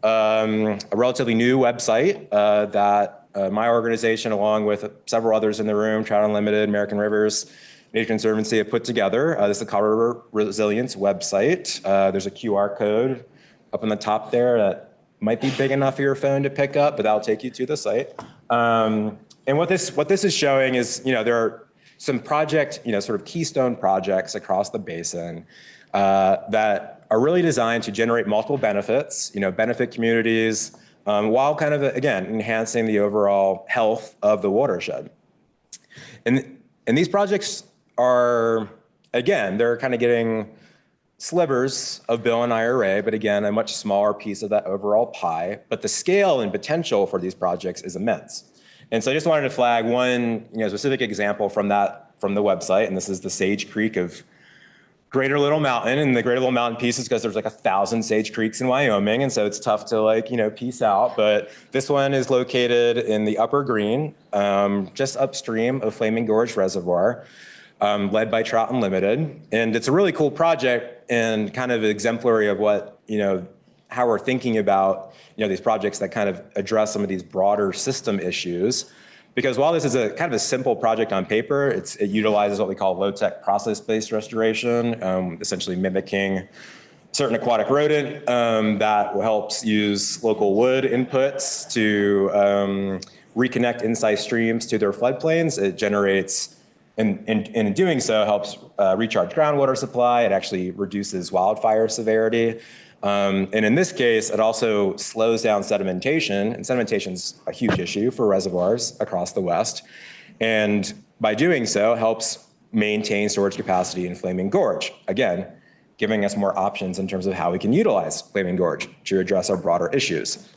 a relatively new website that my organization, along with several others in the room, Trout Unlimited, American Rivers, Nature Conservancy, have put together. This is the Colorado Resilience website. There's a QR code up on the top there that might be big enough for your phone to pick up, but that'll take you to the site. And what this is showing is, there are some project, sort of keystone projects across the basin that are really designed to generate multiple benefits, benefit communities, while kind of, again, enhancing the overall health of the watershed. And these projects are, again, they're kind of getting slivers of bill and IRA, but again, a much smaller piece of that overall pie. But the scale and potential for these projects is immense. And so I just wanted to flag one, specific example from the website, and this is the Sage Creek of Greater Little Mountain. And the Greater Little Mountain piece is because there's like 1,000 Sage Creeks in Wyoming, and so it's tough to piece out. But this one is located in the Upper Green, just upstream of Flaming Gorge Reservoir, led by Trout Unlimited. And it's a really cool project and kind of exemplary of what, how we're thinking about, these projects that kind of address some of these broader system issues. Because while this is a kind of a simple project on paper, it utilizes what we call low-tech process-based restoration, essentially mimicking certain aquatic rodent that helps use local wood inputs to reconnect incised streams to their floodplains. It generates, and in doing so, helps recharge groundwater supply. It actually reduces wildfire severity. And in this case, it also slows down sedimentation, and sedimentation is a huge issue for reservoirs across the West. And by doing so, helps maintain storage capacity in Flaming Gorge. Again, giving us more options in terms of how we can utilize Flaming Gorge to address our broader issues.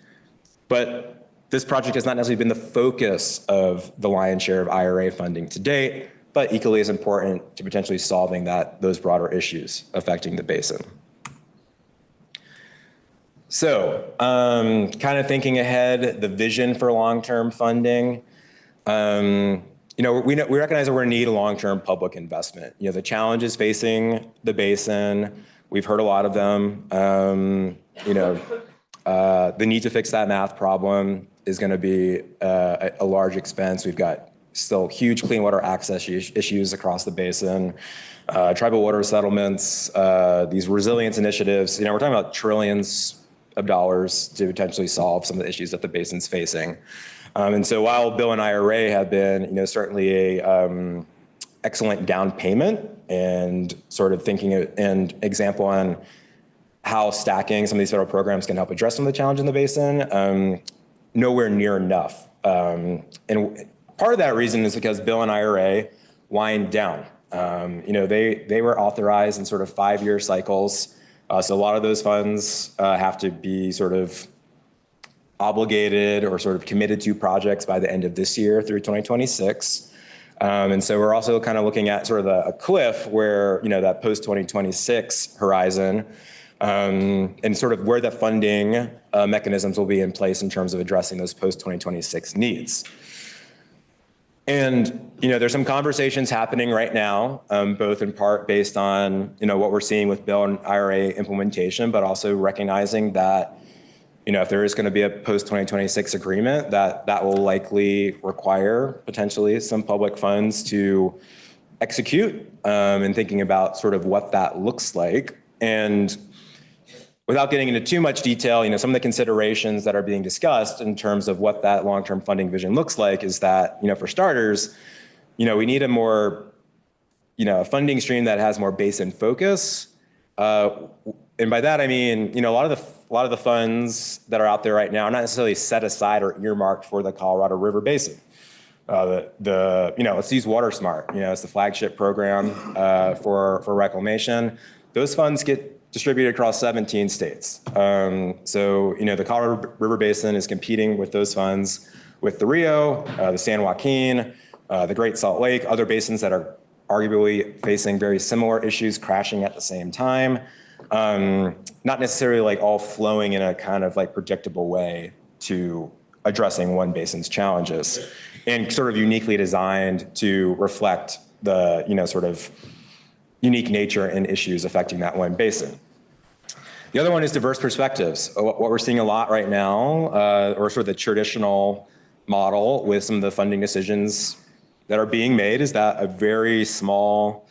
But this project has not necessarily been the focus of the lion's share of IRA funding to date, but equally as important to potentially solving those broader issues affecting the basin. So kind of thinking ahead, the vision for long-term funding, we recognize that we're going to need a long-term public investment. The challenges facing the basin, we've heard a lot of them. The need to fix that math problem is going to be a large expense. We've got still huge clean water access issues across the basin, tribal water settlements, these resilience initiatives. We're talking about trillions of dollars to potentially solve some of the issues that the basin's facing. And so while bill and IRA have been, certainly a excellent down payment and sort of thinking and example on how stacking some of these federal programs can help address some of the challenges in the basin, nowhere near enough. And part of that reason is because bill and IRA wind down. They were authorized in sort of 5-year cycles. So a lot of those funds have to be sort of obligated or sort of committed to projects by the end of this year through 2026. And so we're also kind of looking at sort of a cliff where, that post-2026 horizon and sort of where the funding mechanisms will be in place in terms of addressing those post-2026 needs. And, there's some conversations happening right now, both in part based on, what we're seeing with bill and IRA implementation, but also recognizing that, if there is going to be a post-2026 agreement, that will likely require potentially some public funds to execute, and thinking about sort of what that looks like. And without getting into too much detail, some of the considerations that are being discussed in terms of what that long-term funding vision looks like is that, for starters, we need a more, funding stream that has more basin focus. And by that, I mean, a lot of the funds that are out there right now are not necessarily set aside or earmarked for the Colorado River Basin. Let's use Water Smart. It's the flagship program for reclamation. Those funds get distributed across 17 states. So, the Colorado River Basin is competing with those funds with the Rio, the San Joaquin, the Great Salt Lake, other basins that are arguably facing very similar issues crashing at the same time. Not necessarily like all flowing in a kind of like predictable way to addressing one basin's challenges, and sort of uniquely designed to reflect the, sort of unique nature and issues affecting that one basin. The other one is diverse perspectives. What we're seeing a lot right now, or sort of the traditional model with some of the funding decisions that are being made, is that a very small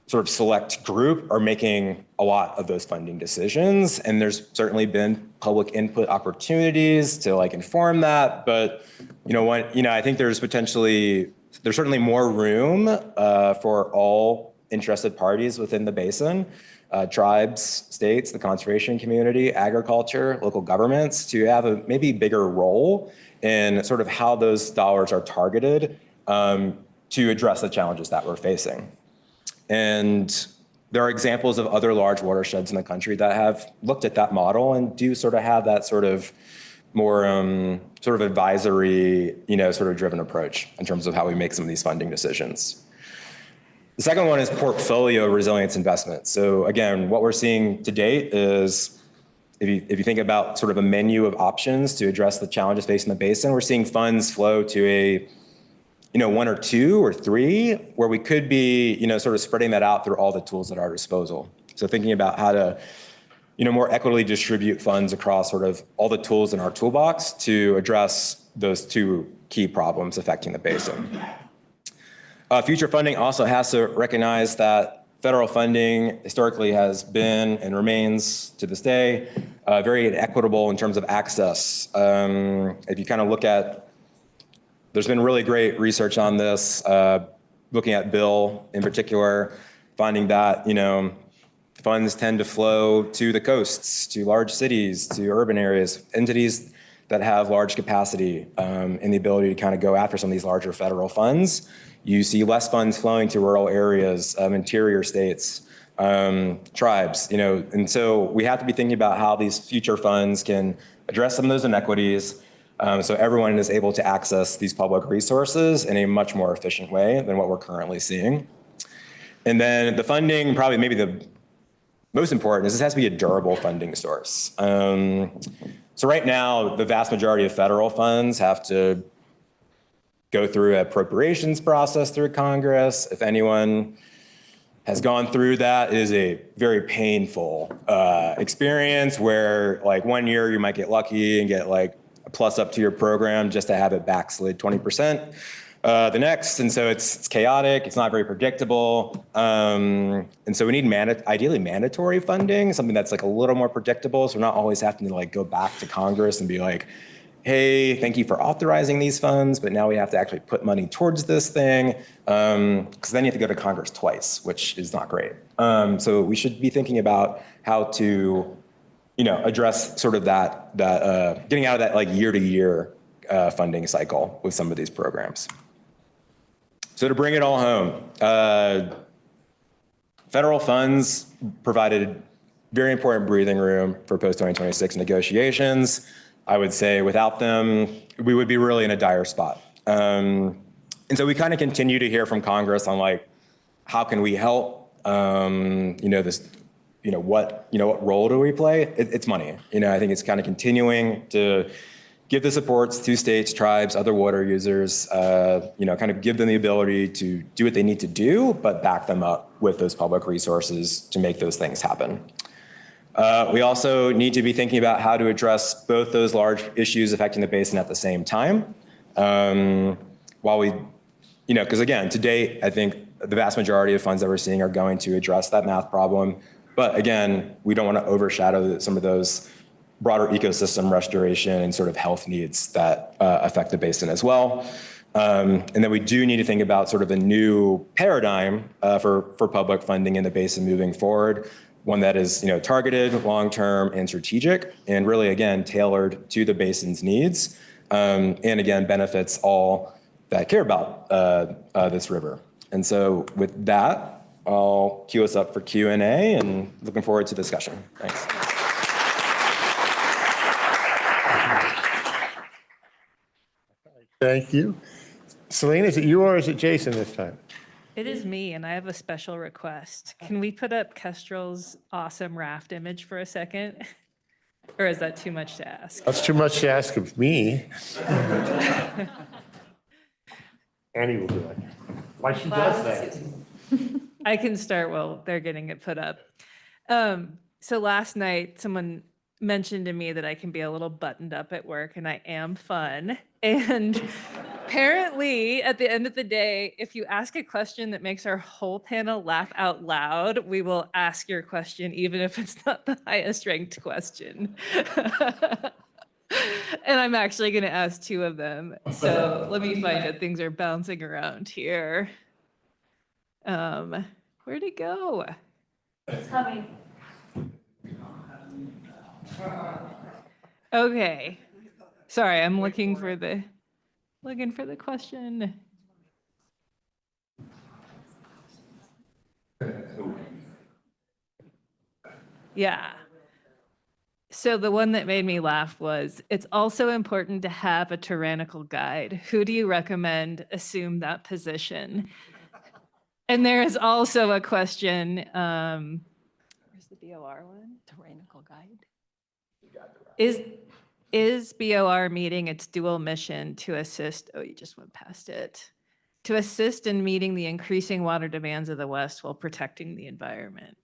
sort of select group are making a lot of those funding decisions. And there's certainly been public input opportunities to like inform that. But, I think there's certainly more room for all interested parties within the basin, tribes, states, the conservation community, agriculture, local governments, to have a maybe bigger role in sort of how those dollars are targeted to address the challenges that we're facing. And there are examples of other large watersheds in the country that have looked at that model and do sort of have that sort of more sort of advisory, sort of driven approach in terms of how we make some of these funding decisions. The second one is portfolio resilience investment. So again, what we're seeing to date is, if you think about sort of a menu of options to address the challenges facing the basin, we're seeing funds flow to a, 1 or 2 or 3, where we could be, sort of spreading that out through all the tools at our disposal. So thinking about how to, more equitably distribute funds across sort of all the tools in our toolbox to address those 2 key problems affecting the basin. Future funding also has to recognize that federal funding historically has been and remains to this day very inequitable in terms of access. If you kind of look at, there's been really great research on this, looking at bill in particular, finding that, funds tend to flow to the coasts, to large cities, to urban areas, entities that have large capacity and the ability to kind of go after some of these larger federal funds. You see less funds flowing to rural areas, interior states, tribes, and so we have to be thinking about how these future funds can address some of those inequities, so everyone is able to access these public resources in a much more efficient way than what we're currently seeing. And then the funding, probably maybe the most important, is this has to be a durable funding source. So right now, the vast majority of federal funds have to go through an appropriations process through Congress. If anyone has gone through that, it is a very painful experience where like one year you might get lucky and get like a plus up to your program just to have it backslid 20%. the next. And so it's chaotic, it's not very predictable. And so we need ideally mandatory funding, something that's like a little more predictable. So we're not always having to like go back to Congress and be like, hey, thank you for authorizing these funds, but now we have to actually put money towards this thing. Because then you have to go to Congress twice, which is not great. So we should be thinking about how to, address sort of that getting out of that like year to year funding cycle with some of these programs. So to bring it all home, federal funds provided very important breathing room for post-2026 negotiations. I would say without them, we would be really in a dire spot. And so we kind of continue to hear from Congress on like, how can we help? What role do we play? It's money. I think it's kind of continuing to give the supports to states, tribes, other water users, kind of give them the ability to do what they need to do, but back them up with those public resources to make those things happen. We also need to be thinking about how to address both those large issues affecting the basin at the same time. While we, because again, to date, I think the vast majority of funds that we're seeing are going to address that math problem. But again, we don't want to overshadow some of those broader ecosystem restoration and sort of health needs that affect the basin as well. And then we do need to think about sort of a new paradigm for public funding in the basin moving forward, one that is targeted, long-term, and strategic, and really, again, tailored to the basin's needs, and again, benefits all that care about this river. And so with that, I'll cue us up for Q&A and looking forward to discussion. Thanks. Thank you. Celine, is it you or is it Jason this time? It is me, and I have a special request. Can we put up Kestrel's awesome raft image for a second? Or is that too much to ask? That's too much to ask of me. Annie will do it. Why she does that? I can start while they're getting it put up. So last night, someone mentioned to me that I can be a little buttoned up at work, and I am fun. And apparently, at the end of the day, if you ask a question that makes our whole panel laugh out loud, we will ask your question, even if it's not the highest ranked question. And I'm actually going to ask two of them. So let me find it. Things are bouncing around here. Where'd it go? It's coming. Okay. Sorry, I'm looking for the question. Yeah. So the one that made me laugh was, it's also important to have a tyrannical guide. Who do you recommend assume that position? And there is also a question, where's the BOR one? Tyrannical guide. Is BOR meeting its dual mission to assist, oh, you just went past it, to assist in meeting the increasing water demands of the West while protecting the environment?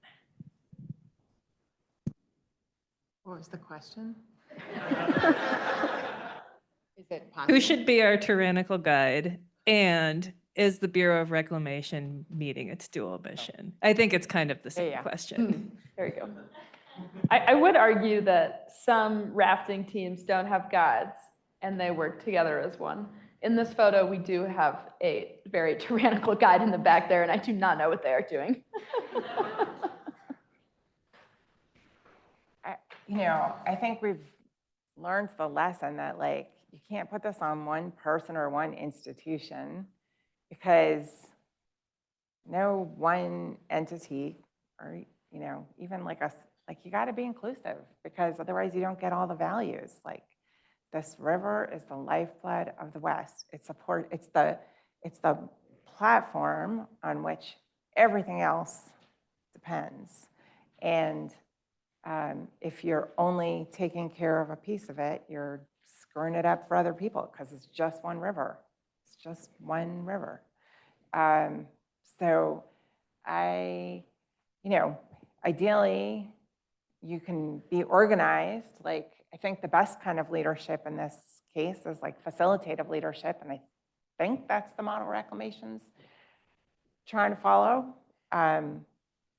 What was the question? Is it Who possible? should be our tyrannical guide? And is the Bureau of Reclamation meeting its dual mission? I think it's kind of the same question. There you go. I would argue that some rafting teams don't have guides and they work together as one. In this photo, we do have a very tyrannical guide in the back there, and I do not know what they are doing. I think we've learned the lesson that like, you can't put this on one person or one institution, because no one entity or, even like us, like you got to be inclusive, because otherwise you don't get all the values. Like, this river is the lifeblood of the West. It's the platform on which everything else depends. And if you're only taking care of a piece of it, you're screwing it up for other people, because it's just one river. It's just one river. So ideally, you can be organized. Like, I think the best kind of leadership in this case is like facilitative leadership. And I think that's the model reclamation's trying to follow.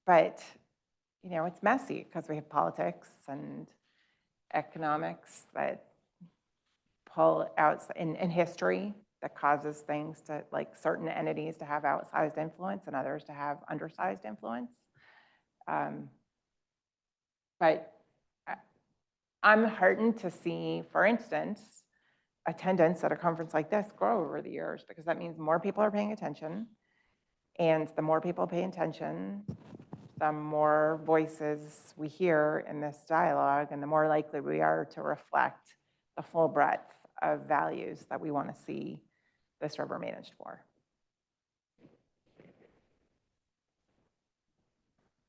But, you know, it's messy because we have politics and economics that pull out in history that causes things to, like certain entities to have outsized influence and others to have undersized influence. But I'm heartened to see, for instance, attendance at a conference like this grow over the years, because that means more people are paying attention. And the more people pay attention, the more voices we hear in this dialogue, and the more likely we are to reflect the full breadth of values that we want to see this river managed for.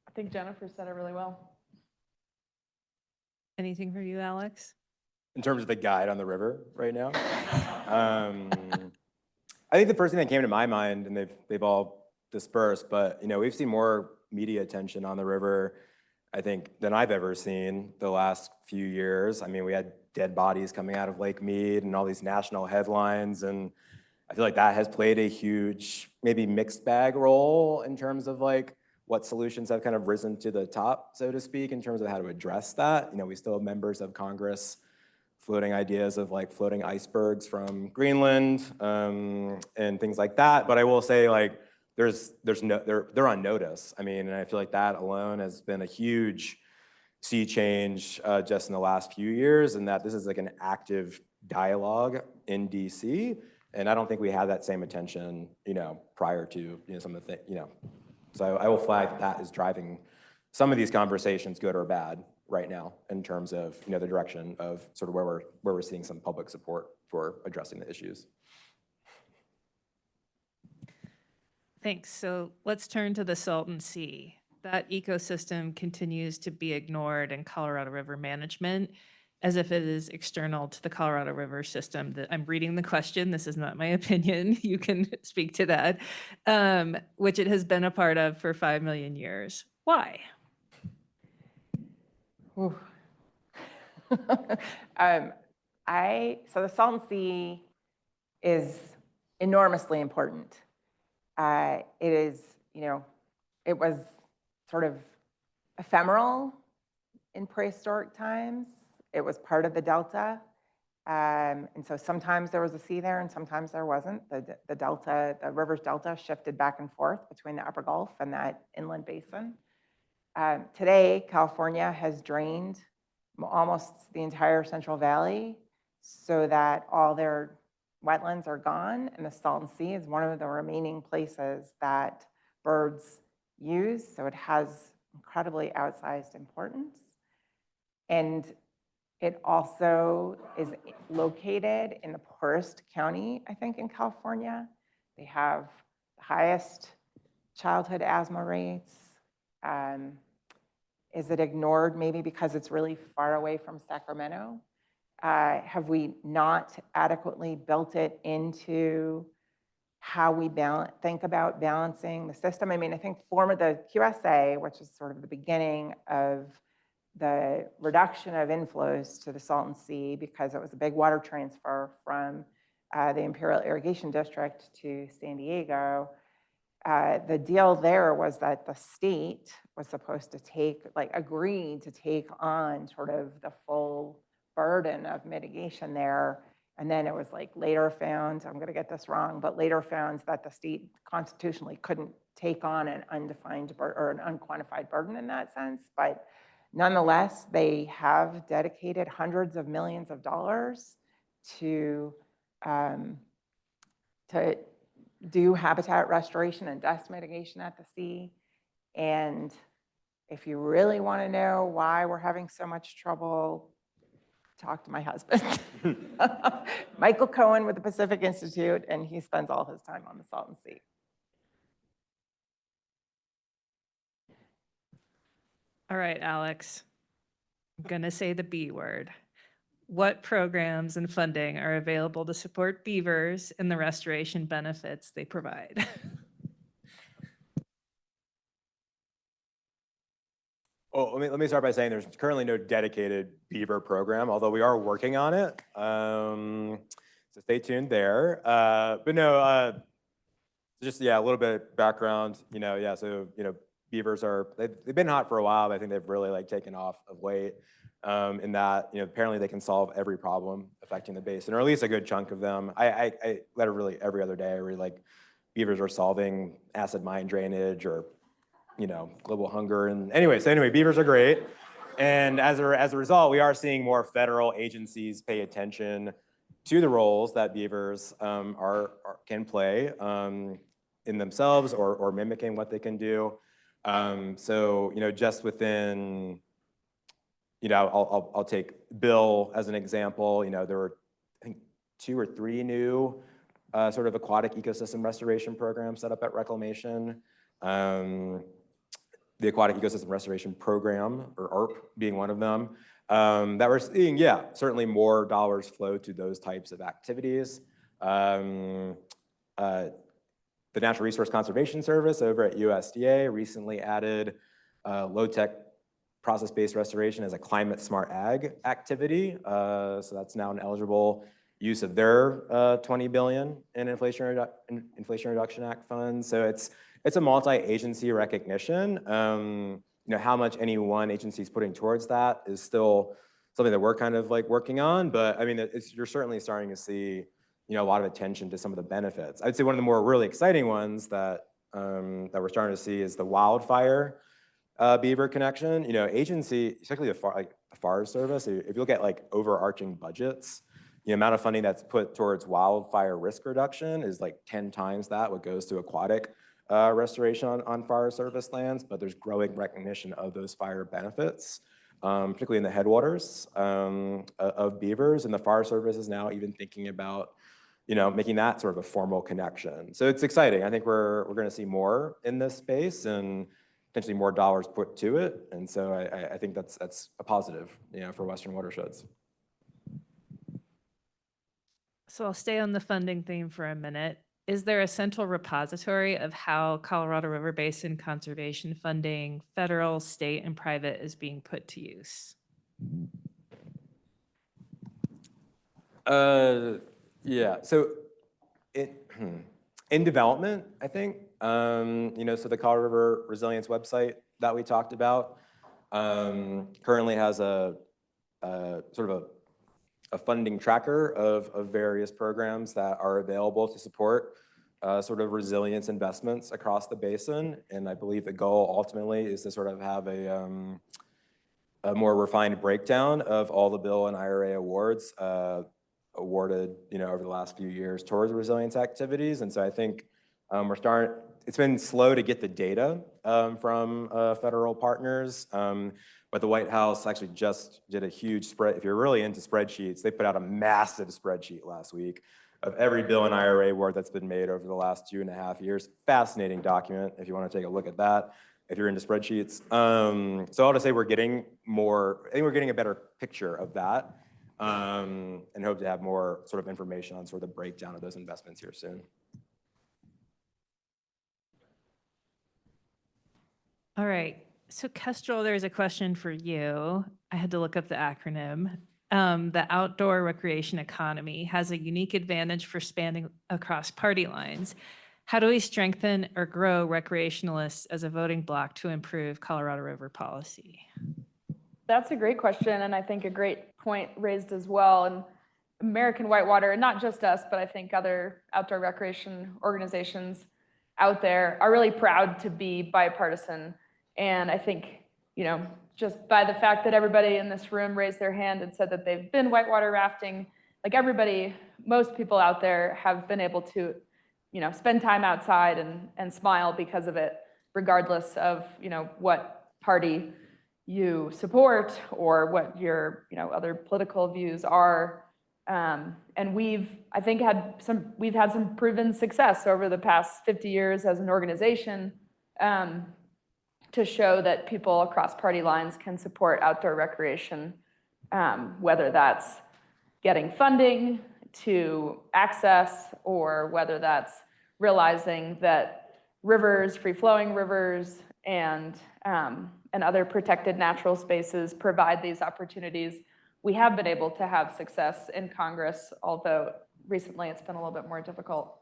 I think Jennifer said it really well. Anything for you, Alex? In terms of the guide on the river right now, I think the first thing that came to my mind, and they've all dispersed, but you know, we've seen more media attention on the river, I think, than I've ever seen the last few years. I mean, we had dead bodies coming out of Lake Mead and all these national headlines, and I feel like that has played a huge, maybe mixed bag role in terms of like what solutions have kind of risen to the top, so to speak, in terms of how to address that. You know, we still have members of Congress floating ideas of like floating icebergs from Greenland and things like that. But I will say, like, they're on notice. I mean, and I feel like that alone has been a huge sea change just in the last few years, and that this is like an active dialogue in DC. And I don't think we had that same attention, you know, prior to, you know, some of the, you know. So I will flag that that is driving some of these conversations, good or bad, right now in terms of, you know, the direction of sort of where we're seeing some public support for addressing the issues. Thanks. So let's turn to the Salton Sea. That ecosystem continues to be ignored in Colorado River management as if it is external to the Colorado River system. I'm reading the question. This is not my opinion. You can speak to that, which it has been a part of for 5 million years. Why? So the Salton Sea is enormously important. It is, you know, it was sort of ephemeral in prehistoric times. It was part of the delta. And so sometimes there was a sea there and sometimes there wasn't. The delta, the river's delta shifted back and forth between the upper Gulf and that inland basin. Today, California has drained almost the entire Central Valley so that all their wetlands are gone, and the Salton Sea is one of the remaining places that birds use, so it has incredibly outsized importance. And it also is located in the poorest county, I think, in California. They have the highest childhood asthma rates. Is it ignored maybe because it's really far away from Sacramento? Have we not adequately built it into how we think about balancing the system? I mean, I think the QSA, which is sort of the beginning of the reduction of inflows to the Salton Sea because it was a big water transfer from the Imperial Irrigation District to San Diego. The deal there was that the state was supposed to agreed to take on sort of the full burden of mitigation there. And then it was like later found, I'm going to get this wrong, but later found that the state constitutionally couldn't take on an undefined or an unquantified burden in that sense. But nonetheless, they have dedicated hundreds of millions of dollars to do habitat restoration and dust mitigation at the sea. And if you really want to know why we're having so much trouble, talk to my husband, Michael Cohen with the Pacific Institute, and he spends all his time on the Salton Sea. All right, Alex, I'm going to say the B word. What programs and funding are available to support beavers and the restoration benefits they provide? Well, let me start by saying there's currently no dedicated beaver program, although we are working on it. So stay tuned there. But no, just, yeah, a little bit of background, yeah, so, beavers they've been hot for a while, but I think they've really like taken off of late in that, apparently they can solve every problem affecting the basin, or at least a good chunk of them. I literally every other day I read like beavers are solving acid mine drainage or, global hunger. And anyway, beavers are great. And as a result, we are seeing more federal agencies pay attention to the roles that beavers can play in themselves or mimicking what they can do. So, just within, I'll take Bill as an example. There were, I think, 2 or 3 new sort of aquatic ecosystem restoration programs set up at Reclamation. The Aquatic Ecosystem Restoration Program, or ARP, being one of them, that we're seeing, yeah, certainly more dollars flow to those types of activities. The Natural Resource Conservation Service over at USDA recently added low-tech process-based restoration as a climate smart ag activity. So that's now an eligible use of their $20 billion in Inflation Reduction Act funds. So it's a multi-agency recognition. How much any one agency is putting towards that is still something that we're kind of like working on. But I mean, you're certainly starting to see a lot of attention to some of the benefits. I'd say one of the more really exciting ones that we're starting to see is the wildfire beaver connection. Agency, particularly the Forest Service, if you look at like overarching budgets, the amount of funding that's put towards wildfire risk reduction is like 10 times that what goes to aquatic restoration on Forest Service lands, but there's growing recognition of those fire benefits, particularly in the headwaters of beavers, and the Forest Service is now even thinking about making that sort of a formal connection. So it's exciting. I think we're going to see more in this space and potentially more dollars put to it, and so I think that's a positive, for Western watersheds. So I'll stay on the funding theme for a minute. Is there a central repository of how Colorado River Basin conservation funding, federal, state, and private, is being put to use? Yeah, so in development, I think, so the Colorado River Resilience website that we talked about currently has a sort of a funding tracker of various programs that are available to support sort of resilience investments across the basin. And I believe the goal ultimately is to sort of have a more refined breakdown of all the bill and IRA awards awarded, over the last few years towards resilience activities. And so I think it's been slow to get the data from federal partners. But the White House actually just did a huge spread. If you're really into spreadsheets, they put out a massive spreadsheet last week of every bill and IRA award that's been made over the last 2.5 years. Fascinating document if you want to take a look at that, if you're into spreadsheets. So I'll just say we're getting more, I think we're getting a better picture of that, and hope to have more sort of information on sort of the breakdown of those investments here soon. All right. So Kestrel, there's a question for you. I had to look up the acronym. The outdoor recreation economy has a unique advantage for spanning across party lines. How do we strengthen or grow recreationalists as a voting bloc to improve Colorado River policy? That's a great question, and I think a great point raised as well. And American Whitewater, and not just us, but I think other outdoor recreation organizations out there are really proud to be bipartisan. And I think, just by the fact that everybody in this room raised their hand and said that they've been whitewater rafting, like most people out there have been able to, spend time outside and smile because of it, regardless of, what party you support or what your, other political views are. And we've had some proven success over the past 50 years as an organization, to show that people across party lines can support outdoor recreation, whether that's getting funding to access, or whether that's realizing that rivers, free-flowing rivers, and other protected natural spaces provide these opportunities. We have been able to have success in Congress, although recently it's been a little bit more difficult.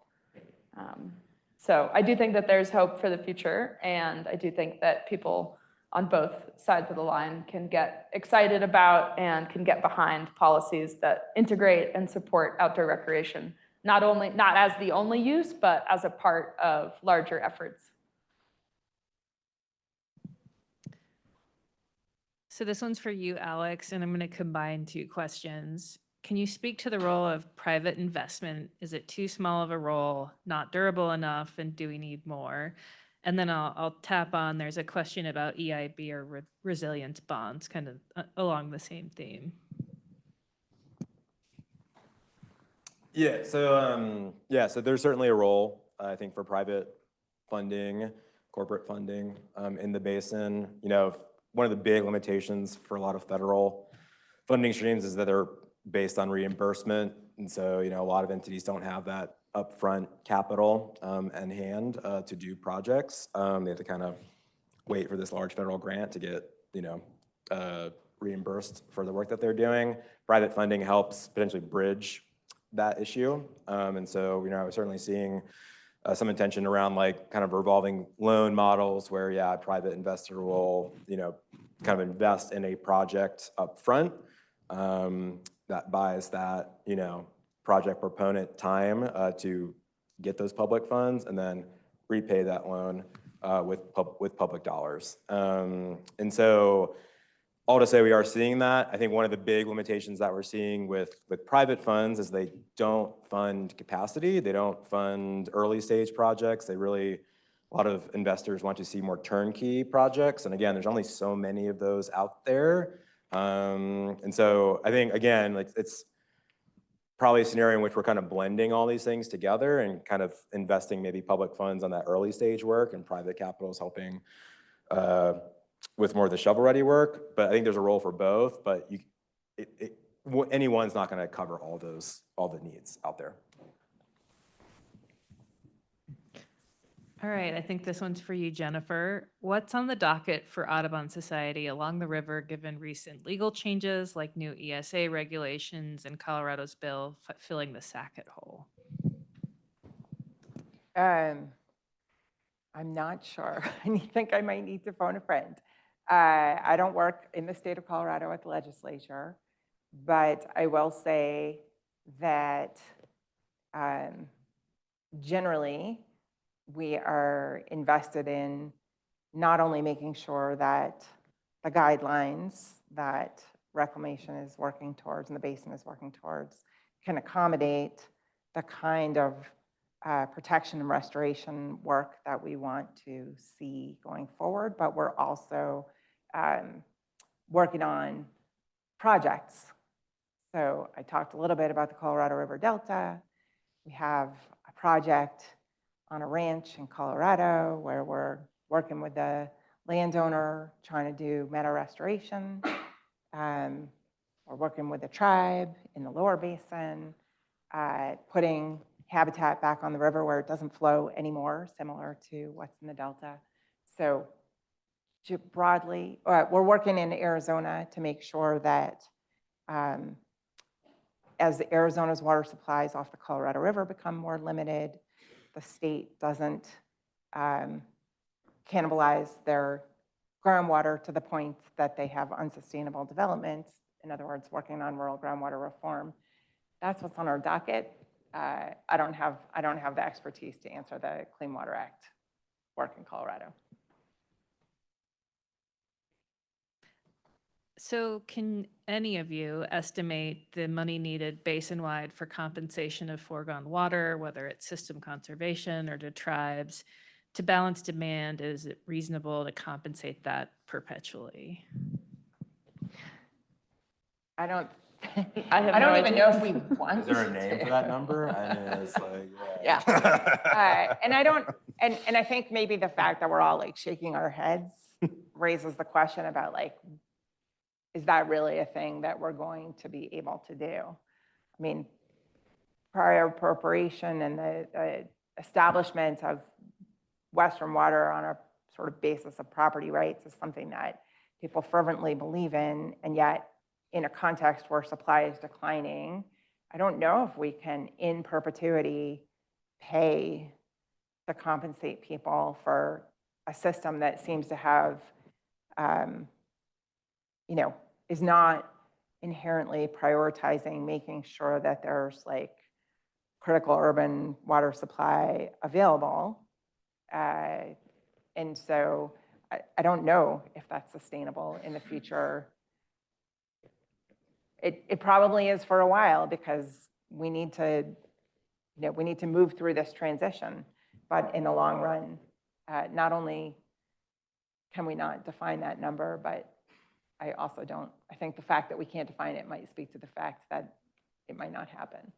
So I do think that there's hope for the future, and I do think that people on both sides of the line can get excited about and can get behind policies that integrate and support outdoor recreation, not as the only use, but as a part of larger efforts. So this one's for you, Alex, and I'm going to combine two questions. Can you speak to the role of private investment? Is it too small of a role, not durable enough, and do we need more? And then I'll tap on, there's a question about EIB or resilience bonds, kind of along the same theme. So there's certainly a role, I think, for private funding, corporate funding in the basin. You know, one of the big limitations for a lot of federal funding streams is that they're based on reimbursement. And so, you know, a lot of entities don't have that upfront capital in hand to do projects. They have to kind of wait for this large federal grant to get, you know, reimbursed for the work that they're doing. Private funding helps potentially bridge that issue. And so, you know, I was certainly seeing some intention around like kind of revolving loan models where, yeah, a private investor will, you know, kind of invest in a project up front that buys that, you know, project proponent time to get those public funds and then repay that loan with public dollars. And so all to say we are seeing that. I think one of the big limitations that we're seeing with private funds is they don't fund capacity. They don't fund early stage projects. A lot of investors want to see more turnkey projects. And again, there's only so many of those out there. And so I think, again, like it's probably a scenario in which we're kind of blending all these things together and kind of investing maybe public funds on that early stage work and private capital is helping with more of the shovel-ready work. But I think there's a role for both, but anyone's not going to cover all the needs out there. All right, I think this one's for you, Jennifer. What's on the docket for Audubon Society along the river, given recent legal changes like new ESA regulations and Colorado's bill filling the Sackett hole? I'm not sure. I think I might need to phone a friend. I don't work in the state of Colorado at the legislature, but I will say that generally, we are invested in not only making sure that the guidelines that reclamation is working towards and the basin is working towards can accommodate the kind of protection and restoration work that we want to see going forward, but we're also working on projects. So I talked a little bit about the Colorado River Delta. We have a project on a ranch in Colorado where we're working with the landowner trying to do meadow restoration. We're working with the tribe in the lower basin, putting habitat back on the river where it doesn't flow anymore, similar to what's in the Delta. So broadly, we're working in Arizona to make sure that as Arizona's water supplies off the Colorado River become more limited, the state doesn't cannibalize their groundwater to the point that they have unsustainable development. In other words, working on rural groundwater reform. That's what's on our docket. I don't have the expertise to answer the Clean Water Act work in Colorado. So can any of you estimate the money needed basin-wide for compensation of foregone water, whether it's system conservation or to tribes, to balance demand? Is it reasonable to compensate that perpetually? I don't no even know if we want. Is there a name for that number? I mean, it's like, Yeah. And I don't, and I think maybe the fact that we're all like shaking our heads raises the question about like, is that really a thing that we're going to be able to do? I mean, prior appropriation and the establishment of Western water on a sort of basis of property rights is something that people fervently believe in, and yet in a context where supply is declining, I don't know if we can in perpetuity pay to compensate people for a system that seems to have, is not inherently prioritizing making sure that there's like critical urban water supply available. And so I don't know if that's sustainable in the future. It probably is for a while because we need to, we need to move through this transition. But in the long run, not only can we not define that number, but I also don't, I think the fact that we can't define it might speak to the fact that it might not happen.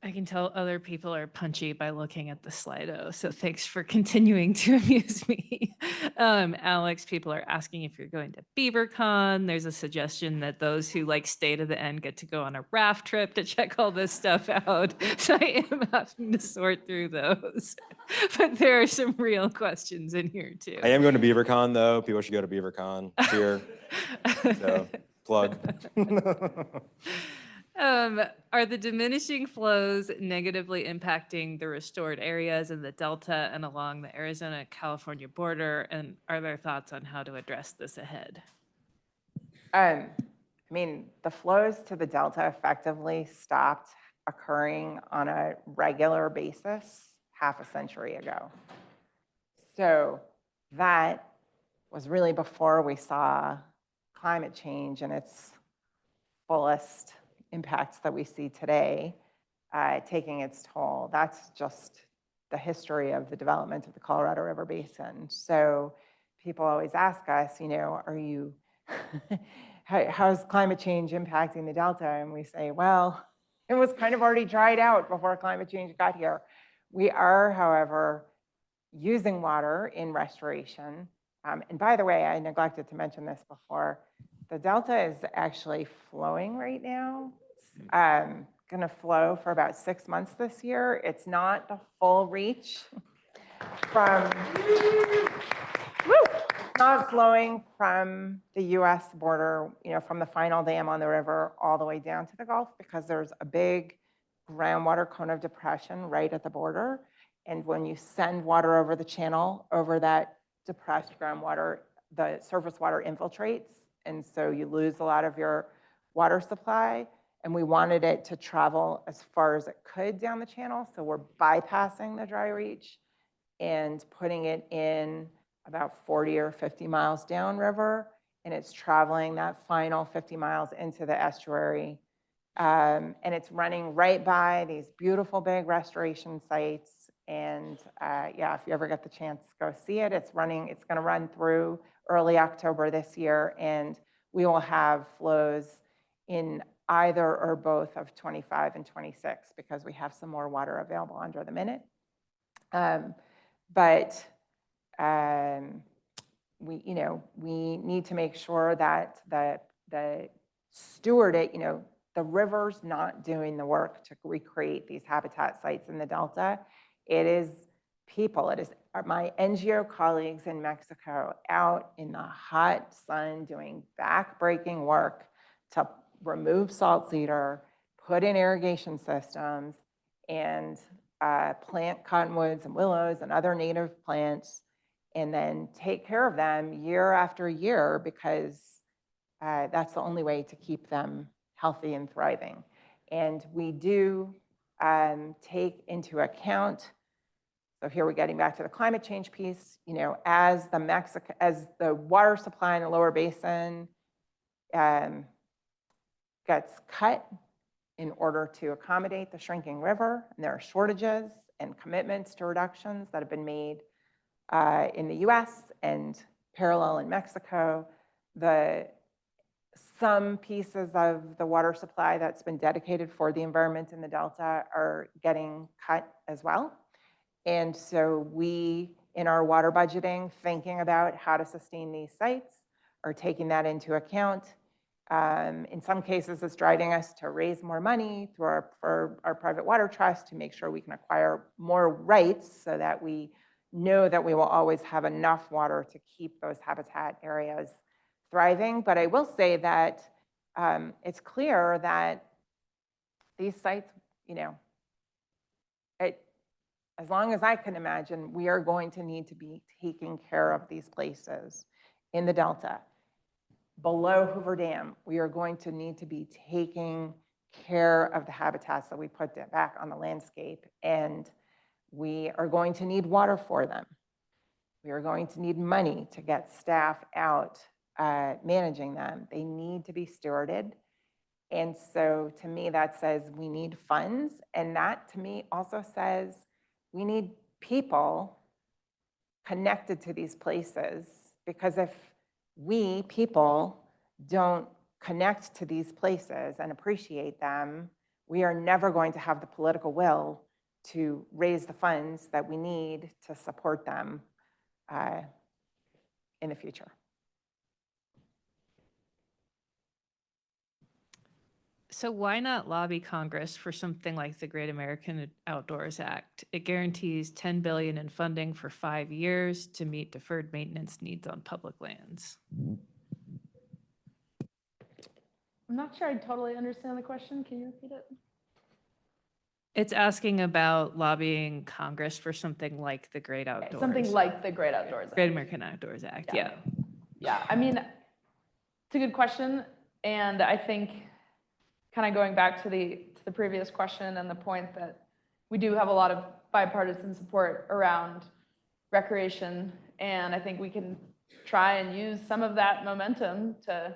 I can tell other people are punchy by looking at the Slido, so thanks for continuing to amuse me. Alex, people are asking if you're going to BeaverCon. There's a suggestion that those who like stay to the end get to go on a raft trip to check all this stuff out. So I am having to sort through those. But there are some real questions in here too. I am going to BeaverCon though. People should go to BeaverCon. It's here. So plug. Are the diminishing flows negatively impacting the restored areas in the Delta and along the Arizona-California border? And are there thoughts on how to address this ahead? I mean, the flows to the Delta effectively stopped occurring on a regular basis half a century ago. So that was really before we saw climate change and its fullest impacts that we see today taking its toll. That's just the history of the development of the Colorado River Basin. So people always ask us, are you, how's climate change impacting the Delta? And we say, well, it was kind of already dried out before climate change got here. We are, however, using water in restoration. And by the way, I neglected to mention this before. The Delta is actually flowing right now. It's going to flow for about 6 months this year. It's not the full reach from, not flowing from the US border, from the final dam on the river all the way down to the Gulf because there's a big groundwater cone of depression right at the border. And when you send water over the channel, over that depressed groundwater, the surface water infiltrates. And so you lose a lot of your water supply. And we wanted it to travel as far as it could down the channel. So we're bypassing the dry reach and putting it in about 40 or 50 miles downriver. And it's traveling that final 50 miles into the estuary. And it's running right by these beautiful big restoration sites. And yeah, if you ever get the chance, go see it. It's going to run through early October this year. And we will have flows in either or both of 25 and 26 because we have some more water available under the minute. But we need to make sure that the steward, the river's not doing the work to recreate these habitat sites in the Delta. It is people, it is my NGO colleagues in Mexico out in the hot sun doing back-breaking work to remove salt cedar, put in irrigation systems, and plant cottonwoods and willows and other native plants, and then take care of them year after year because that's the only way to keep them healthy and thriving. And we do take into account, so here we're getting back to the climate change piece, as the water supply in the lower basin gets cut in order to accommodate the shrinking river, and there are shortages and commitments to reductions that have been made in the US and parallel in Mexico. Some pieces of the water supply that's been dedicated for the environment in the Delta are getting cut as well. And so we, in our water budgeting, thinking about how to sustain these sites, are taking that into account. In some cases, it's driving us to raise more money through our private water trust to make sure we can acquire more rights so that we know that we will always have enough water to keep those habitat areas thriving, but I will say that it's clear that these sites, as long as I can imagine, we are going to need to be taking care of these places in the Delta. Below Hoover Dam, we are going to need to be taking care of the habitats that we put back on the landscape, and we are going to need water for them. We are going to need money to get staff out managing them. They need to be stewarded. And so to me, that says we need funds. And that to me also says we need people connected to these places, because if we people don't connect to these places and appreciate them, we are never going to have the political will to raise the funds that we need to support them in the future. So why not lobby Congress for something like the Great American Outdoors Act? It guarantees $10 billion in funding for 5 years to meet deferred maintenance needs on public lands. I'm not sure I totally understand the question. Can you repeat it? It's asking about lobbying Congress for something like the Great Outdoors. Something like the Great Outdoors Act. Great American Outdoors Act, yeah. Yeah, I mean, it's a good question. And I think kind of going back to the previous question and the point that we do have a lot of bipartisan support around recreation. And I think we can try and use some of that momentum to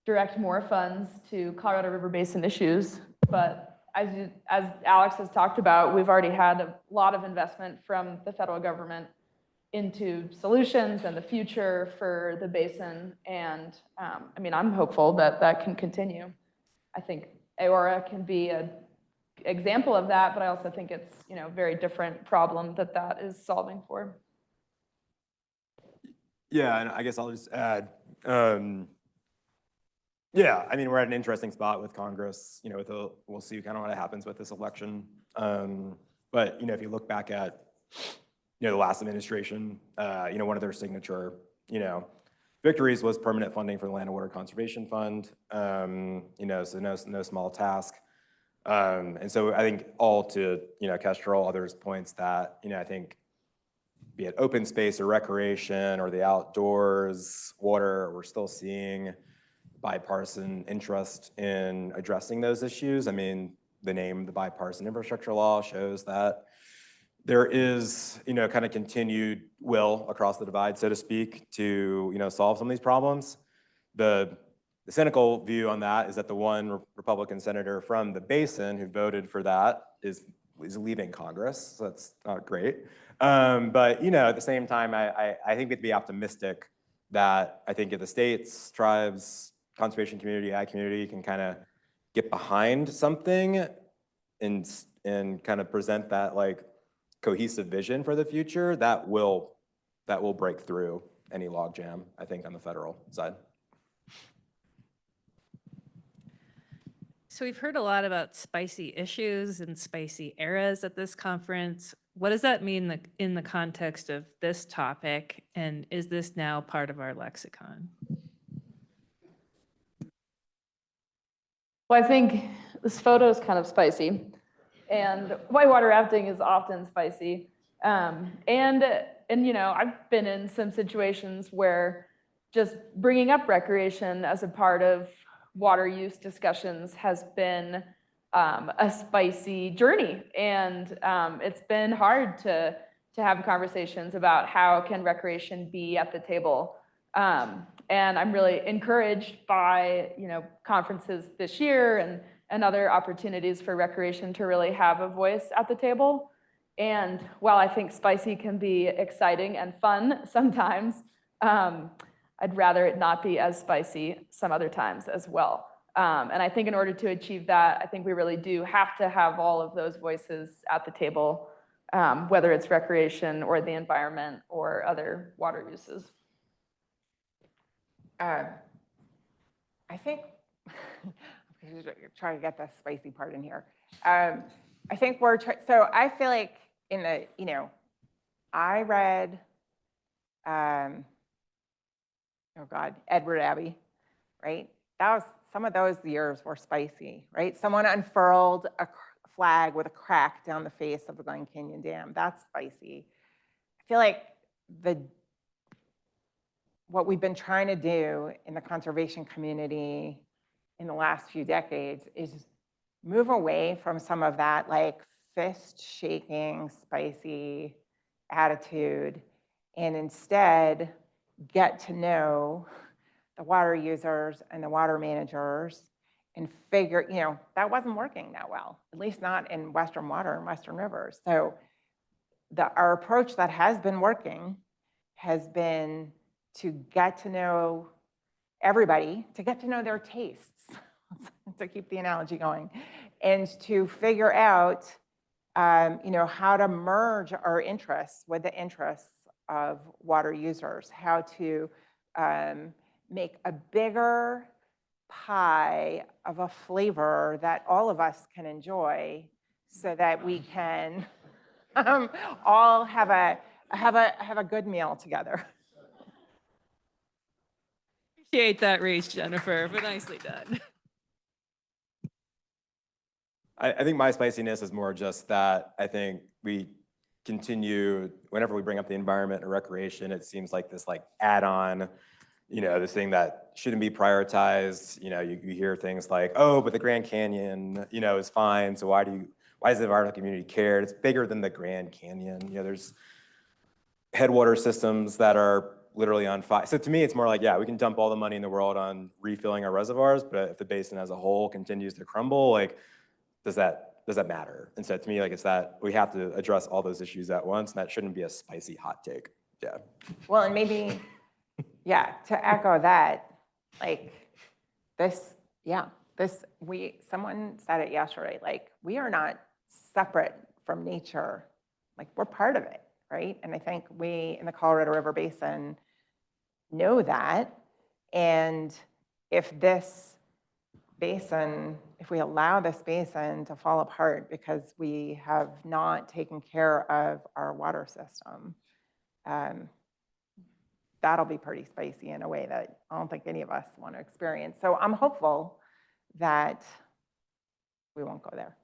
direct more funds to Colorado River Basin issues. But as Alex has talked about, we've already had a lot of investment from the federal government into solutions and the future for the basin. And I mean, I'm hopeful that that can continue. I think Aora can be an example of that, but I also think it's, a very different problem that is solving for. Yeah, and I guess I'll just add, yeah, I mean, we're at an interesting spot with Congress, we'll see kind of what happens with this election. But, if you look back at, the last administration, one of their signature, victories was permanent funding for the Land and Water Conservation Fund, so no small task. And so I think all to, Kestrel, others' points that, I think be it open space or recreation or the outdoors, water, we're still seeing bipartisan interest in addressing those issues. I mean, the bipartisan infrastructure law shows that there is, kind of continued will across the divide, so to speak, to, solve some of these problems. The cynical view on that is that the one Republican senator from the basin who voted for that is leaving Congress, so that's not great. But, at the same time, I think we have to be optimistic that I think if the states, tribes, conservation community, ag community can kind of get behind something and kind of present that like cohesive vision for the future, that will break through any logjam, I think, on the federal side. So we've heard a lot about spicy issues and spicy eras at this conference. What does that mean in the context of this topic? And is this now part of our lexicon? Well, I think this photo is kind of spicy, and whitewater rafting is often spicy. And I've been in some situations where just bringing up recreation as a part of water use discussions has been a spicy journey, and it's been hard to have conversations about how can recreation be at the table. And I'm really encouraged by conferences this year and other opportunities for recreation to really have a voice at the table. And while I think spicy can be exciting and fun sometimes, I'd rather it not be as spicy some other times as well. And I think in order to achieve that, I think we really do have to have all of those voices at the table, whether it's recreation or the environment or other water uses. I think, try to get the spicy part in here. I think so I feel like I read oh God, Edward Abbey, right? That was, some of those years were spicy, right? Someone unfurled a flag with a crack down the face of the Glen Canyon Dam. That's spicy. I feel like what we've been trying to do in the conservation community in the last few decades is move away from some of that like fist shaking, spicy attitude, and instead get to know the water users and the water managers and figure, that wasn't working that well, at least not in Western water and Western rivers. So our approach that has been working has been to get to know everybody, to get to know their tastes, to keep the analogy going, and to figure out, how to merge our interests with the interests of water users, how to make a bigger pie of a flavor that all of us can enjoy so that we can all have a good meal together. Appreciate that reach, Jennifer, but nicely done. I think my spiciness is more just that I think we continue, whenever we bring up the environment or recreation, it seems like this like add-on, this thing that shouldn't be prioritized. You hear things like, oh, but the Grand Canyon, is fine. So why does the environmental community care? It's bigger than the Grand Canyon. There's headwater systems that are literally on fire. So to me, it's more like, yeah, we can dump all the money in the world on refilling our reservoirs, but if the basin as a whole continues to crumble, like, does that matter? And so to me, like, it's that we have to address all those issues at once, and that shouldn't be a spicy hot take. Yeah. Well, and maybe, yeah, to echo that, like someone said it yesterday, like, we are not separate from nature, like, we're part of it, right? And I think we in the Colorado River Basin know that. And if we allow this basin to fall apart because we have not taken care of our water system, that'll be pretty spicy in a way that I don't think any of us want to experience. So I'm hopeful that we won't go there.